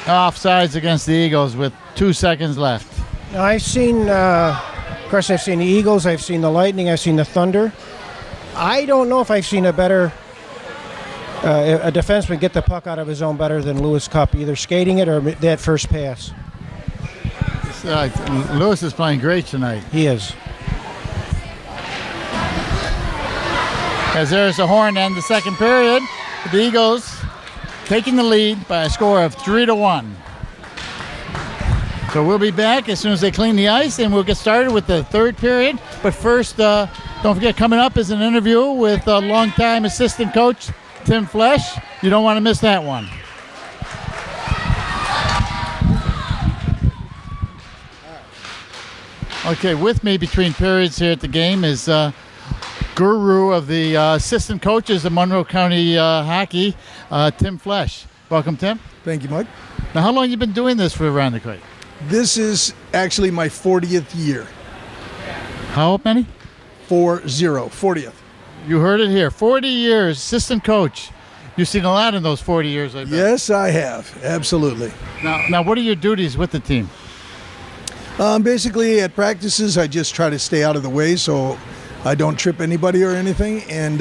Offsides against the Eagles with 2 seconds left. Now I've seen, of course, I've seen the Eagles, I've seen the Lightning, I've seen the Thunder. I don't know if I've seen a better a defenseman get the puck out of his zone better than Lewis Cup, either skating it or that first pass. Lewis is playing great tonight. He is. As there's the horn and the second period, the Eagles taking the lead by a score of 3-1. So we'll be back as soon as they clean the ice, and we'll get started with the third period. But first, don't forget, coming up is an interview with longtime assistant coach Tim Flesch. You don't want to miss that one. Okay, with me between periods here at the game is guru of the assistant coaches of Monroe County Hockey, Tim Flesch. Welcome, Tim. Thank you, Mike. Now, how long have you been doing this for Around the Crate? This is actually my 40th year. How many? 40th. You heard it here. 40 years, assistant coach. You've seen a lot in those 40 years, I bet. Yes, I have. Absolutely. Now, what are your duties with the team? Basically, at practices, I just try to stay out of the way so I don't trip anybody or anything. And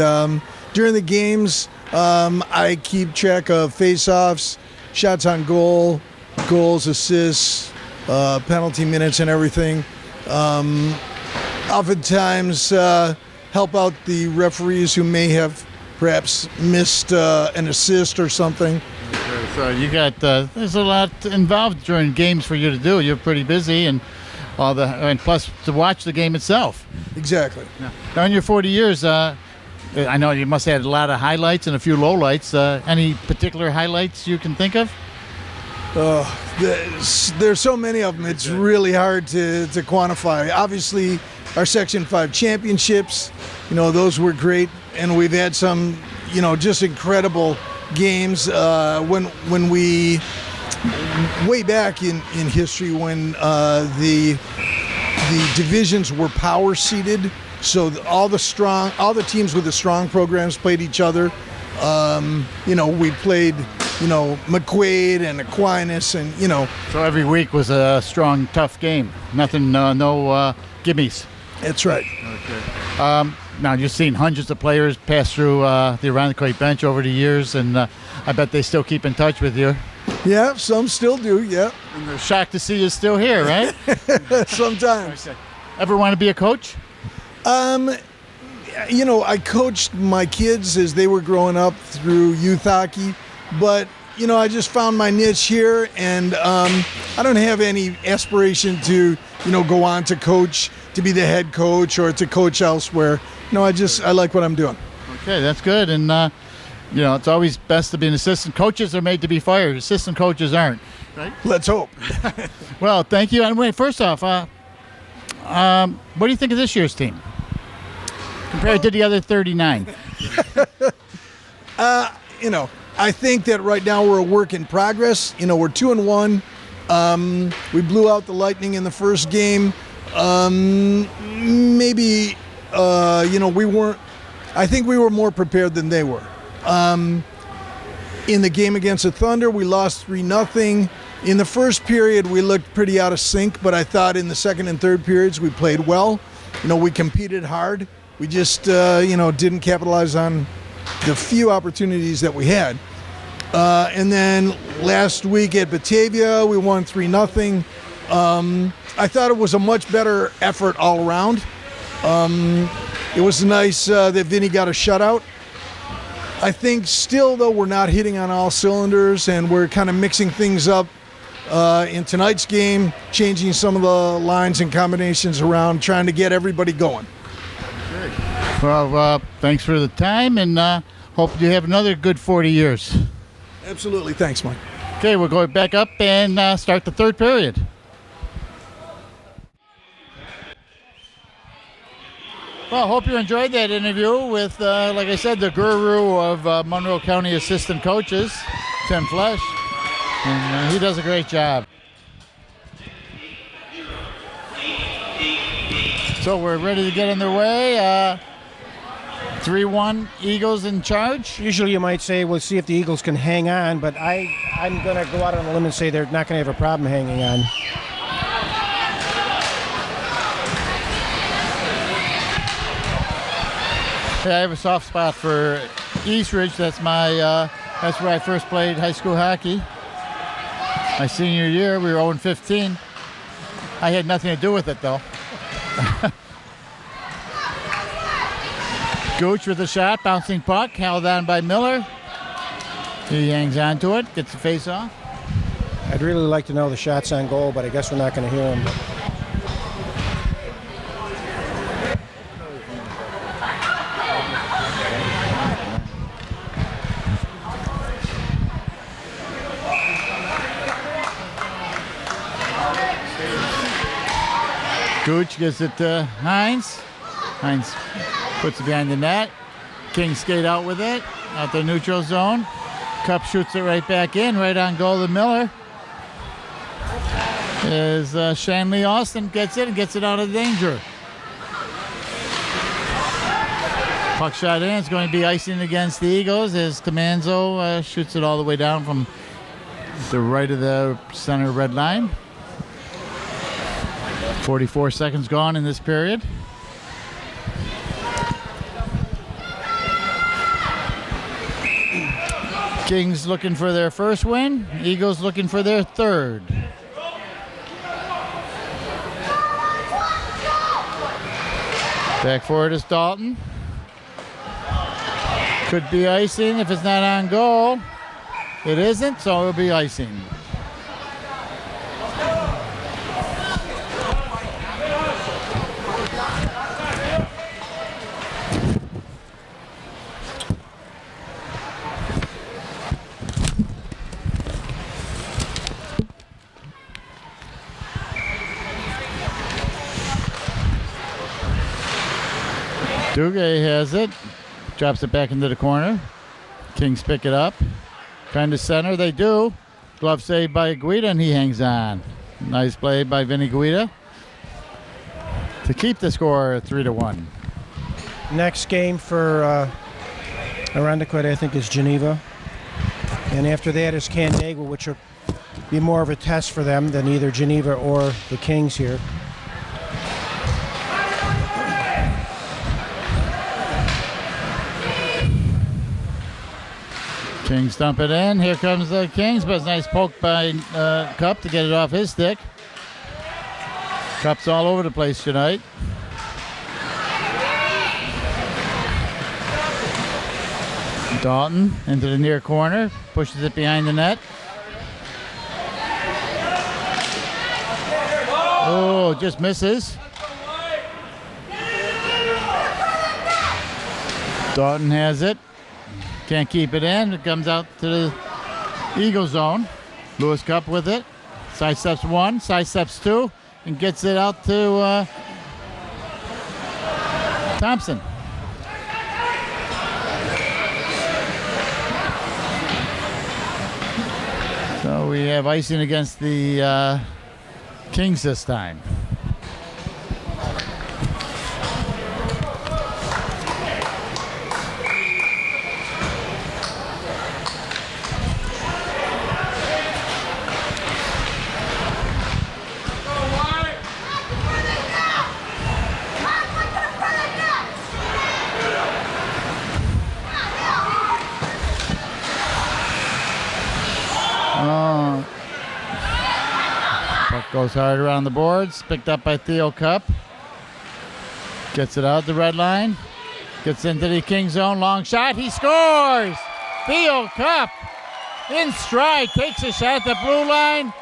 during the games, I keep track of face-offs, shots on goal, goals, assists, penalty minutes, and everything. Oftentimes, help out the referees who may have perhaps missed an assist or something. So you got there's a lot involved during games for you to do. You're pretty busy, and plus to watch the game itself. Exactly. Now in your 40 years, I know you must have had a lot of highlights and a few lowlights. Any particular highlights you can think of? There's so many of them. It's really hard to quantify. Obviously, our Section 5 championships, those were great, and we've had some, just incredible games when we way back in history when the divisions were power seeded, so all the teams with the strong programs played each other. We played McQuaid and Aquinas, and So every week was a strong, tough game. Nothing, no gimmies. That's right. Okay. Now, you've seen hundreds of players pass through the Around the Crate bench over the years, and I bet they still keep in touch with you. Yeah, some still do, yeah. And they're shocked to see you still here, right? Sometimes. Ever want to be a coach? I coached my kids as they were growing up through youth hockey, but, I just found my niche here, and I don't have any aspiration to, go on to coach, to be the head coach or to coach elsewhere. I like what I'm doing. Okay, that's good. And, it's always best to be an assistant. Coaches are made to be fired. Assistant coaches aren't, right? Let's hope. Well, thank you. And wait, first off, what do you think of this year's team compared to the other 39? I think that right now we're a work in progress. We're 2-1. We blew out the Lightning in the first game. Maybe we weren't. I think we were more prepared than they were. In the game against the Thunder, we lost 3-0. In the first period, we looked pretty out of sync, but I thought in the second and third periods we played well. We competed hard. We just didn't capitalize on the few opportunities that we had. And then last week at Batavia, we won 3-0. I thought it was a much better effort all around. It was nice that Vinny got a shutout. I think still, though, we're not hitting on all cylinders, and we're kind of mixing things up in tonight's game, changing some of the lines and combinations around, trying to get everybody going. Well, thanks for the time, and hope you have another good 40 years. Absolutely. Thanks, Mike. Okay, we're going back up and start the third period. Well, I hope you enjoyed that interview with, like I said, the guru of Monroe County assistant coaches, Tim Flesch, and he does a great job. So we're ready to get underway. 3-1 Eagles in charge. Usually you might say, we'll see if the Eagles can hang on, but I'm going to go out on a limb and say they're not going to have a problem hanging on. I have a soft spot for Eastridge. That's that's where I first played high school hockey. My senior year, we were 0-15. I had nothing to do with it, though. Gooch with a shot, bouncing puck, held on by Miller. He hangs on to it, gets the face off. I'd really like to know the shots on goal, but I guess we're not going to hear them. Gooch gives it to Hines. Hines puts it behind the net. Kings skate out with it, out the neutral zone. Cup shoots it right back in, right on goal to Miller. As Shanley Austin gets it and gets it out of danger. Puck shot in. It's going to be icing against the Eagles as Comanzo shoots it all the way down from the right of the center red line. 44 seconds gone in this period. Kings looking for their first win. Eagles looking for their third. Back forward is Dalton. Could be icing if it's not on goal. It isn't, so it'll be icing. Duguay has it, drops it back into the corner. Kings pick it up, trying to center. They do. Glove saved by Guida, and he hangs on. Nice play by Vinny Guida to keep the score 3-1. Next game for Arundicoid, I think, is Geneva. And after that is Canandaigua, which will be more of a test for them than either Geneva or the Kings here. Kings dump it in. Here comes the Kings, but it's a nice poke by Cup to get it off his stick. Cup's all over the place tonight. Dalton into the near corner, pushes it behind the net. Oh, just misses. Dalton has it. Can't keep it in. It comes out to the Eagle zone. Lewis Cup with it. Sidesteps one, sidesteps two, and gets it out to Thompson. So we have icing against the Kings this time. Puck goes hard around the boards. Picked up by Theo Cup. Gets it out the red line. Gets into the King zone. Long shot. He scores! Theo Cup in stride. Takes a shot at the blue line.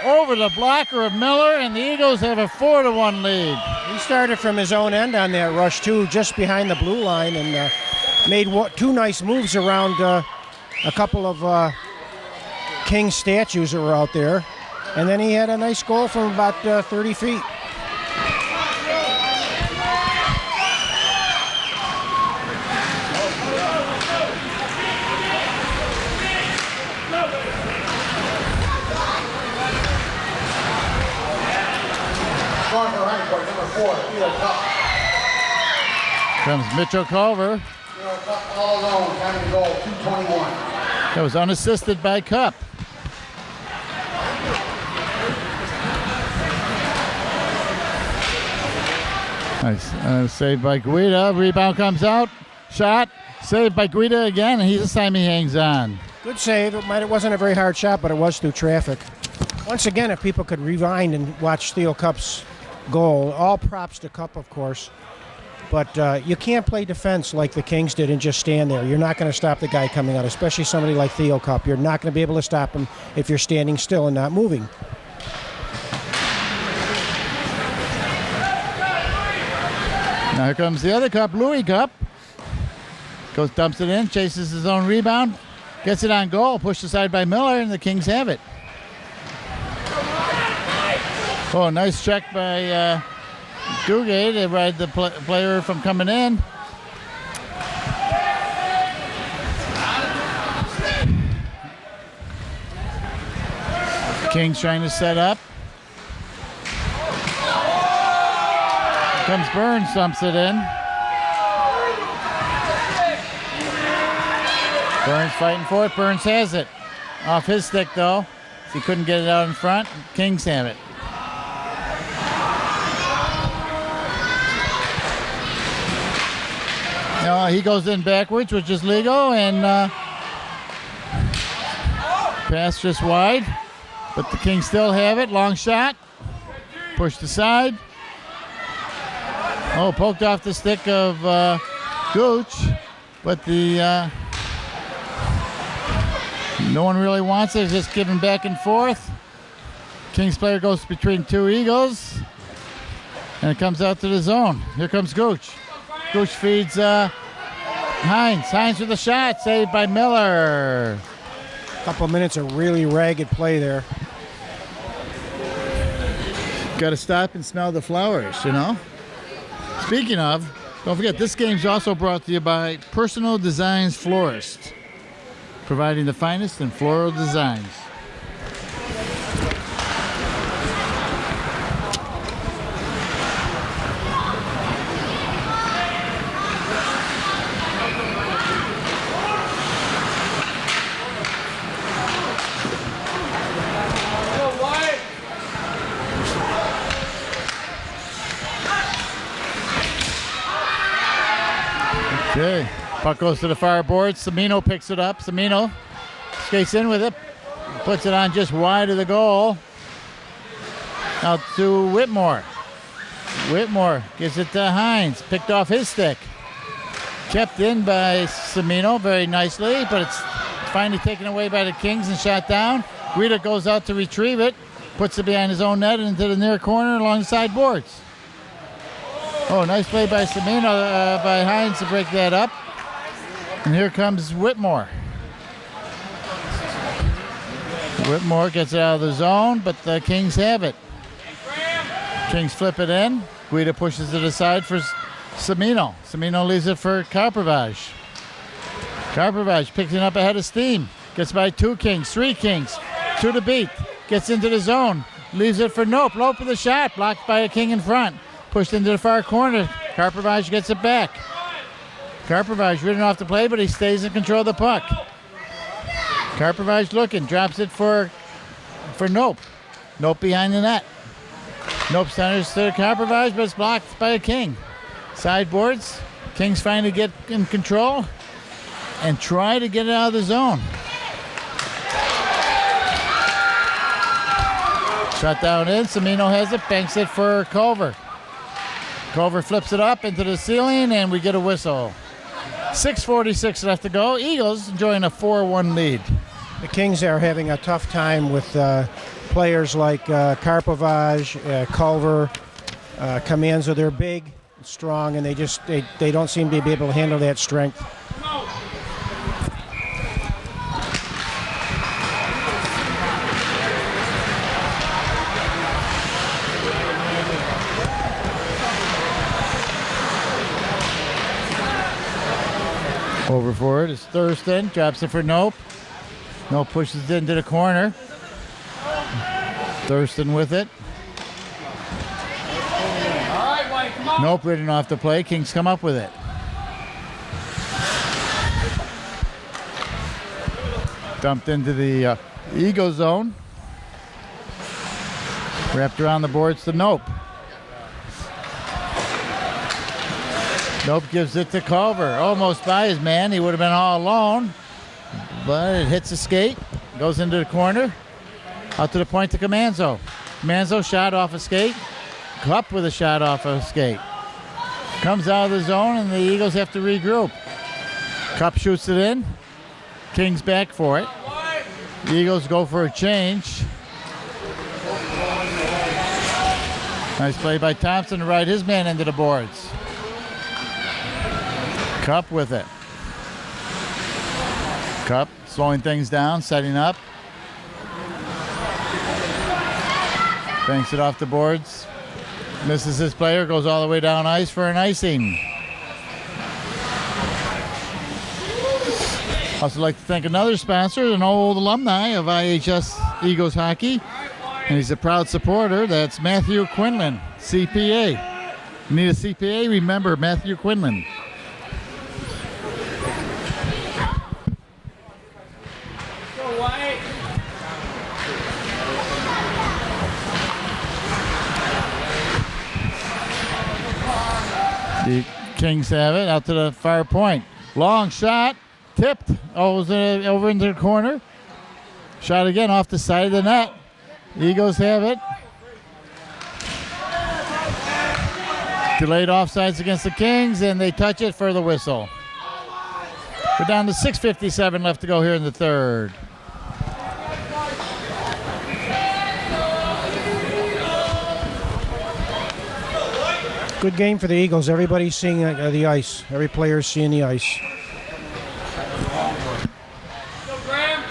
Over the blocker of Miller. And the Eagles have a 4-1 lead. He started from his own end on that rush, too, just behind the blue line. And made two nice moves around a couple of King statues that were out there. And then he had a nice goal from about 30 feet. Scoring for Arundicoid, number 4, Theo Cup. Comes Mitchell Culver. Theo Cup all alone, counting the goal, 2:21. That was unassisted by Cup. Nice. Saved by Guida. Rebound comes out. Shot. Saved by Guida again, and this time he hangs on. Good save. It wasn't a very hard shot, but it was through traffic. Once again, if people could rewind and watch Theo Cupp's goal, all props to Cupp, of course. But you can't play defense like the Kings did and just stand there. You're not going to stop the guy coming out, especially somebody like Theo Cupp. You're not going to be able to stop him if you're standing still and not moving. Now here comes the other Cupp, Louis Cupp. Goes, dumps it in, chases his own rebound, gets it on goal, pushed aside by Miller, and the Kings have it. Oh, nice check by Gugay to ride the player from coming in. Kings trying to set up. Here comes Burns, dumps it in. Burns fighting for it. Burns has it. Off his stick, though. He couldn't get it out in front. Kings have it. He goes in backwards, which is legal, and pass just wide. But the Kings still have it. Long shot. Pushed aside. Oh, poked off the stick of Gooch. But the no one really wants it. It's just giving back and forth. Kings player goes between two Eagles. And it comes out to the zone. Here comes Gooch. Gooch feeds Hines. Hines with a shot. Saved by Miller. A couple of minutes of really ragged play there. Got to stop and smell the flowers, you know. Speaking of, don't forget, this game's also brought to you by Personal Designs Florist, providing the finest in floral designs. Okay, puck goes to the far board. Semino picks it up. Semino skates in with it, puts it on just wide of the goal. Out to Whitmore. Whitmore gives it to Hines. Picked off his stick. Kept in by Semino very nicely, but it's finally taken away by the Kings and shot down. Guida goes out to retrieve it, puts it behind his own net into the near corner along the side boards. Oh, nice play by Semino, by Hines to break that up. And here comes Whitmore. Whitmore gets it out of the zone, but the Kings have it. Kings flip it in. Guida pushes it aside for Semino. Semino leaves it for Karpavage. Karpavage picks it up ahead of steam. Gets by two Kings, three Kings. Two to beat. Gets into the zone. Leaves it for Nope. Nope with a shot. Blocked by a King in front. Pushed into the far corner. Karpavage gets it back. Karpavage ridden off the play, but he stays in control of the puck. Karpavage looking. Drops it for Nope. Nope behind the net. Nope centers to Karpavage, but it's blocked by a King. Sideboards. Kings finally get in control and try to get it out of the zone. Shut down in. Semino has it. Banks it for Culver. Culver flips it up into the ceiling, and we get a whistle. 6:46 left to go. Eagles enjoying a 4-1 lead. The Kings are having a tough time with players like Karpavage, Culver, Comanzo. They're big, strong, and they don't seem to be able to handle that strength. Over for it is Thurston. Drops it for Nope. Nope pushes it into the corner. Thurston with it. Nope ridden off the play. Kings come up with it. Dumped into the Eagle zone. Wrapped around the boards to Nope. Nope, gives it to Culver. Almost by his man. He would have been all alone. But it hits the skate. Goes into the corner. Out to the point to Comanzo. Comanzo shot off a skate. Cup with a shot off a skate. Comes out of the zone and the Eagles have to regroup. Cup shoots it in. Kings back for it. The Eagles go for a change. Nice play by Thompson to ride his man into the boards. Cup with it. Cup slowing things down, setting up. Banks it off the boards. Misses his player, goes all the way down ice for an icing. Also like to thank another sponsor, an old alumni of IHS Eagles hockey. And he's a proud supporter. That's Matthew Quinlan, CPA. You need a CPA? Remember Matthew Quinlan. Go White. The Kings have it out to the far point. Long shot, tipped over into the corner. Shot again off the side of the net. Eagles have it. Delayed offsides against the Kings, and they touch it for the whistle. We're down to 6:57 left to go here in the third. Good game for the Eagles. Everybody's seeing the ice. Every player's seeing the ice. Go Graham.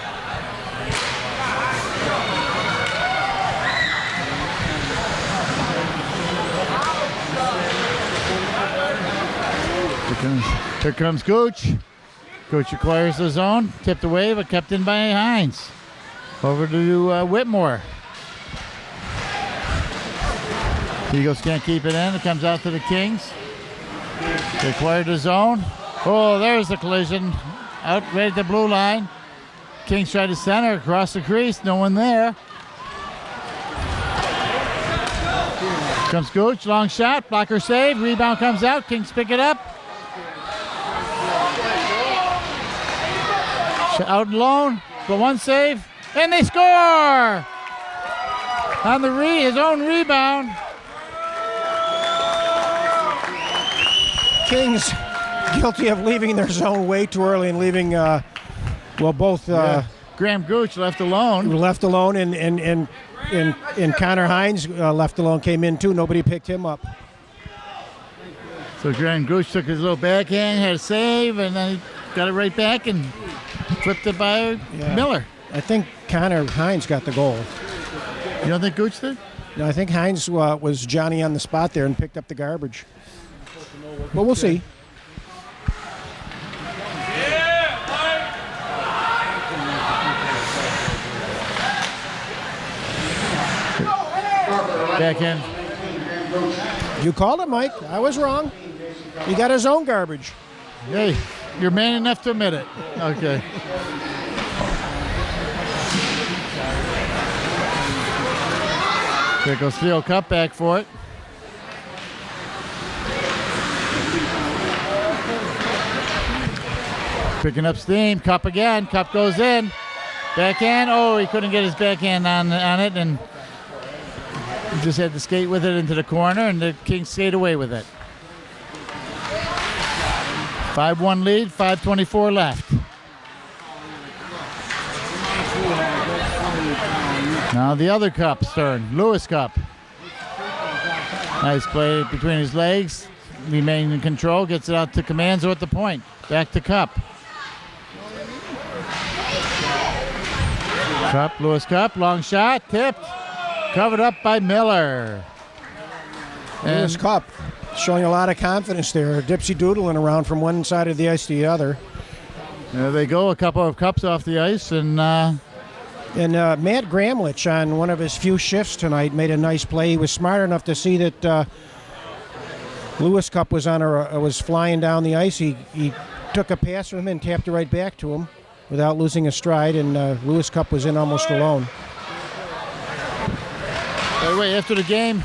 Here comes Gooch. Gooch acquires the zone. Tipped away, but kept in by Hines. Over to Whitmore. Eagles can't keep it in. It comes out to the Kings. They acquired the zone. Oh, there's the collision. Out right at the blue line. Kings try to center across the crease. No one there. Comes Gooch. Long shot. Blocker save. Rebound comes out. Kings pick it up. Out and lone. The one save. And they score! On the his own rebound. Kings guilty of leaving their zone way too early and leaving, both Graham Gooch left alone. left alone and Connor Hines left alone, came in too. Nobody picked him up. So Graham Gooch took his little backhand, had a save, and then he got it right back and flipped it by Miller. I think Connor Hines got the goal. You don't think Gooch did? No, I think Hines was Johnny on the spot there and picked up the garbage. But we'll see. Backhand. You called it, Mike. I was wrong. He got his own garbage. Hey, you're man enough to admit it. Okay. There goes Theo Cup back for it. Picking up steam. Cup again. Cup goes in. Backhand. Oh, he couldn't get his backhand on it, and he just had to skate with it into the corner, and the Kings skate away with it. 5-1 lead, 5:24 left. Now the other Cup's turn, Lewis Cup. Nice play between his legs, remains in control, gets it out to Comanzo at the point. Back to Cup. Cup, Lewis Cup, long shot, tipped, covered up by Miller. Lewis Cup showing a lot of confidence there, dipsy doodling around from one side of the ice to the other. There they go, a couple of cups off the ice, and Matt Gramlich on one of his few shifts tonight made a nice play. He was smart enough to see that Lewis Cup was was flying down the ice. He took a pass from him and tapped it right back to him without losing a stride, and Lewis Cup was in almost alone. By the way, after the game,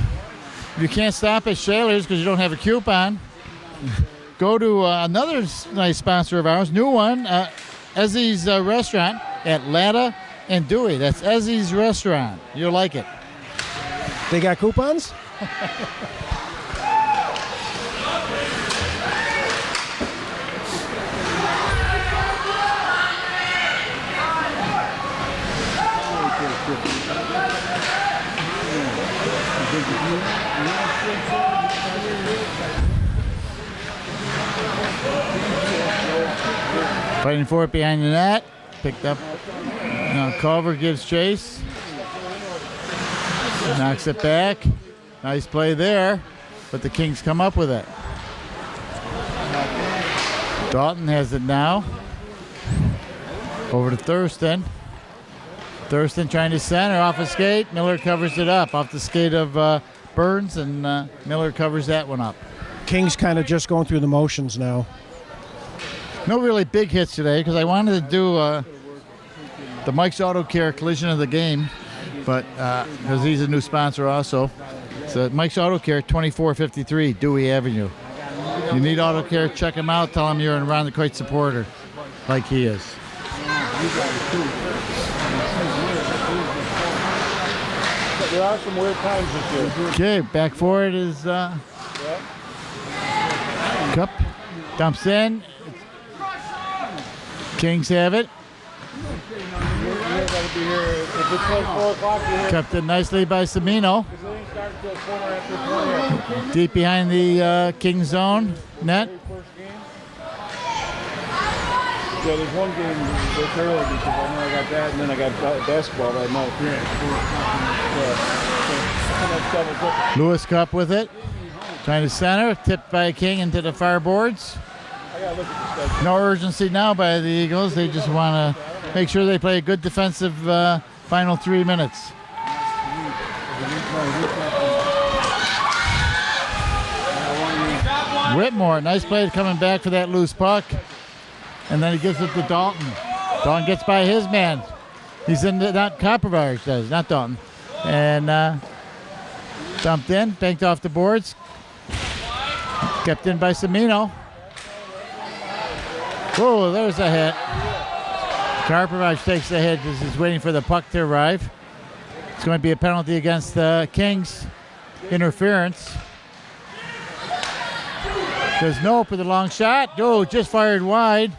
you can't stop at Shaler's because you don't have a coupon. go to another nice sponsor of ours, new one, Ezzy's Restaurant at Latta and Dewey. That's Ezzy's Restaurant. You'll like it. They got coupons? Fighting for it behind the net. Picked up. Now Culver gives chase. Knocks it back. Nice play there. But the Kings come up with it. Dalton has it now. Over to Thurston. Thurston trying to center off a skate. Miller covers it up off the skate of Burns, and Miller covers that one up. Kings kind of just going through the motions now. No really big hits today because I wanted to do the Mike's Auto Care collision of the game, but because he's a new sponsor also. So Mike's Auto Care, 2453 Dewey Avenue. You need auto care, check him out. Tell him you're a Ron the Coit supporter, like he is. There are some weird times this year. Okay, back for it is Cup. Dumps in. Kings have it. Kept it nicely by Semino. Deep behind the King zone net. Yeah, there's one game that's early because I know I got that, and then I got basketball that night. Lewis Cup with it. Trying to center. Tipped by King into the far boards. No urgency now by the Eagles. They just want to make sure they play a good defensive final 3 minutes. Whitmore, nice play coming back for that loose puck. And then he gives it to Dalton. Dalton gets by his man. He's in the, not Coppervire does, not Dalton. And dumped in, banked off the boards. Kept in by Semino. Whoa, there's a hit. Karpovich takes the hit as he's waiting for the puck to arrive. It's going to be a penalty against the Kings. Interference. Says no for the long shot. Oh, just fired wide.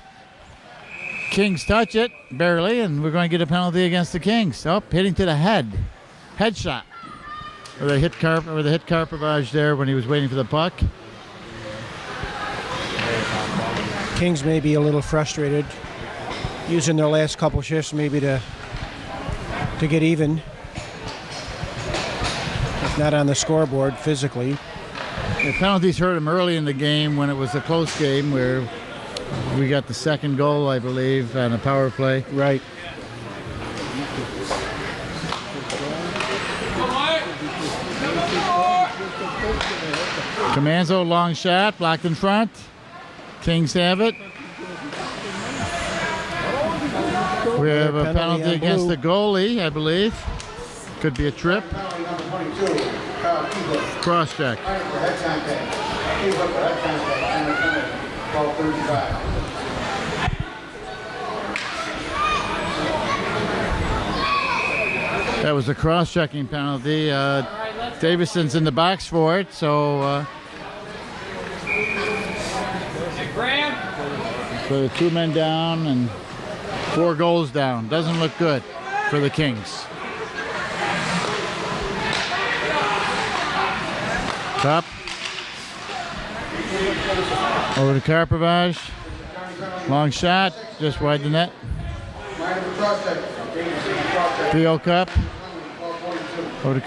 Kings touch it, barely, and we're going to get a penalty against the Kings. Oh, hitting to the head. Head shot. Or they hit Karpovich there when he was waiting for the puck. Kings may be a little frustrated, using their last couple shifts maybe to get even, if not on the scoreboard physically. The penalties hurt him early in the game when it was a close game where we got the second goal, I believe, on a power play. Right. Comanzo, long shot, blocked in front. Kings have it. We have a penalty against the goalie, I believe. Could be a trip. Cross check. That was a cross-checking penalty. Davison's in the box for it, so so the 2 men down and 4 goals down. Doesn't look good for the Kings. Top. Over to Karpovich. Long shot, just wide the net. Theo Cup. Over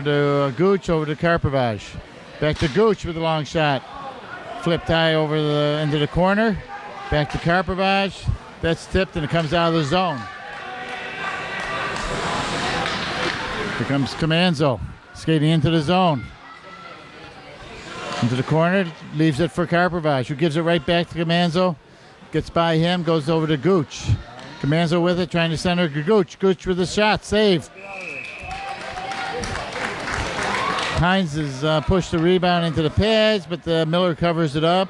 to Gooch, over to Karpovich. Back to Gooch with a long shot. Flipped high over into the corner. Back to Karpovich. That's tipped and it comes out of the zone. Here comes Comanzo, skating into the zone. Into the corner, leaves it for Karpovich, who gives it right back to Comanzo. Gets by him, goes over to Gooch. Comanzo with it, trying to center Gooch. Gooch with a shot, save. Hines has pushed the rebound into the pads, but Miller covers it up.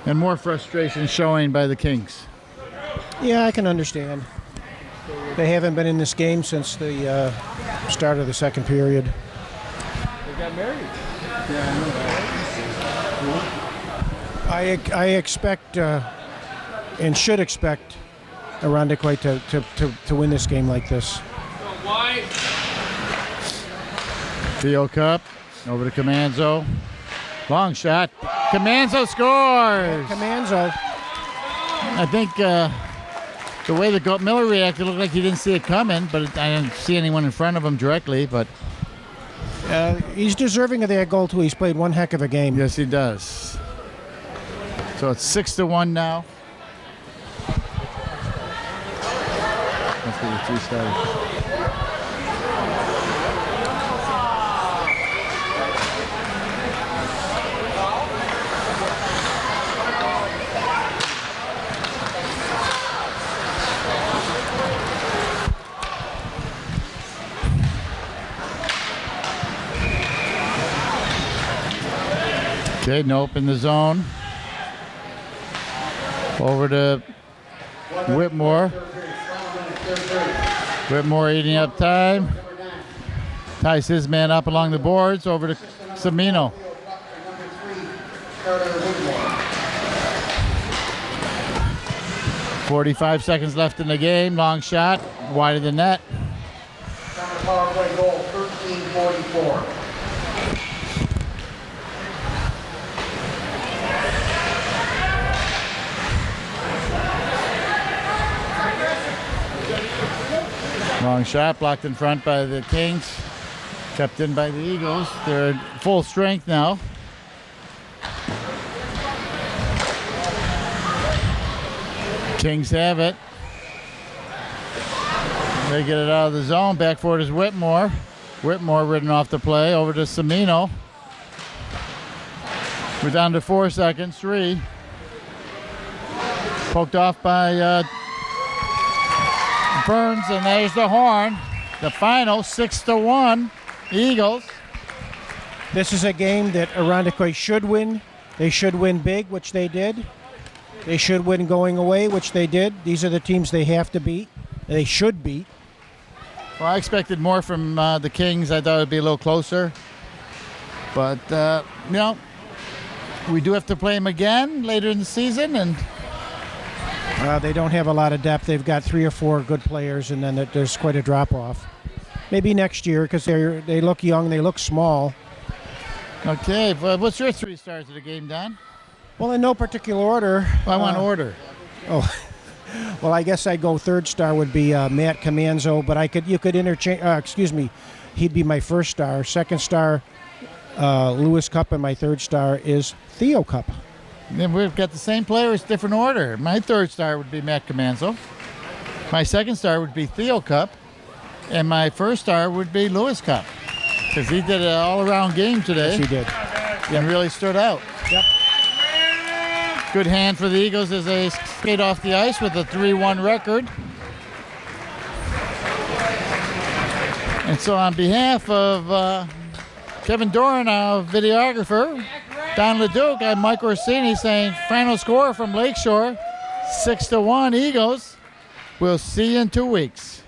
And more frustration showing by the Kings. Yeah, I can understand. They haven't been in this game since the start of the second period. They got married. I expect and should expect Irondequoit to win this game like this. Go white. Theo Cup over to Comanzo. Long shot. Comanzo scores. Comanzo. I think the way that Miller reacted looked like he didn't see it coming, but I didn't see anyone in front of him directly. But He's deserving of that goal too. He's played one heck of a game. yes, he does. So it's 6-1 now. Let's get the 3 started. Okay, nope in the zone. Over to Whitmore. Whitmore eating up time. Ties his man up along the boards. Over to Samino. 45 seconds left in the game. Long shot. Wide of the net. Power play goal, 13:44. Long shot, blocked in front by the Kings. Kept in by the Eagles. They're at full strength now. Kings have it. They get it out of the zone. Back for it is Whitmore. Whitmore ridden off the play. Over to Samino. We're down to 4 seconds. 3. Poked off by Burns, and there's the horn. The final 6-1 Eagles. This is a game that Irondequoit should win. They should win big, which they did. They should win going away, which they did. These are the teams they have to beat. They should beat. Well, I expected more from the Kings. I thought it would be a little closer. But, we do have to play them again later in the season, and They don't have a lot of depth. They've got 3 or 4 good players, and then there's quite a drop-off. Maybe next year, because they look young, they look small. okay. Well, what's your 3 stars of the game, Don? Well, in no particular order. Well, I want order. Oh, well, I guess I'd go third star would be Matt Comanzo, but you could interchange. He'd be my first star. Second star, Lewis Cup, and my third star is Theo Cup. Then we've got the same players, different order. My third star would be Matt Comanzo. My second star would be Theo Cup. And my first star would be Lewis Cup. Because he did an all-around game today. Yes, he did. And really stood out. Yep. Good hand for the Eagles as they skate off the ice with a 3-1 record. And so on behalf of Kevin Doran, our videographer, Don LeDuc, I'm Mike Orsini saying final score from Lakeshore, 6-1 Eagles. We'll see you in 2 weeks.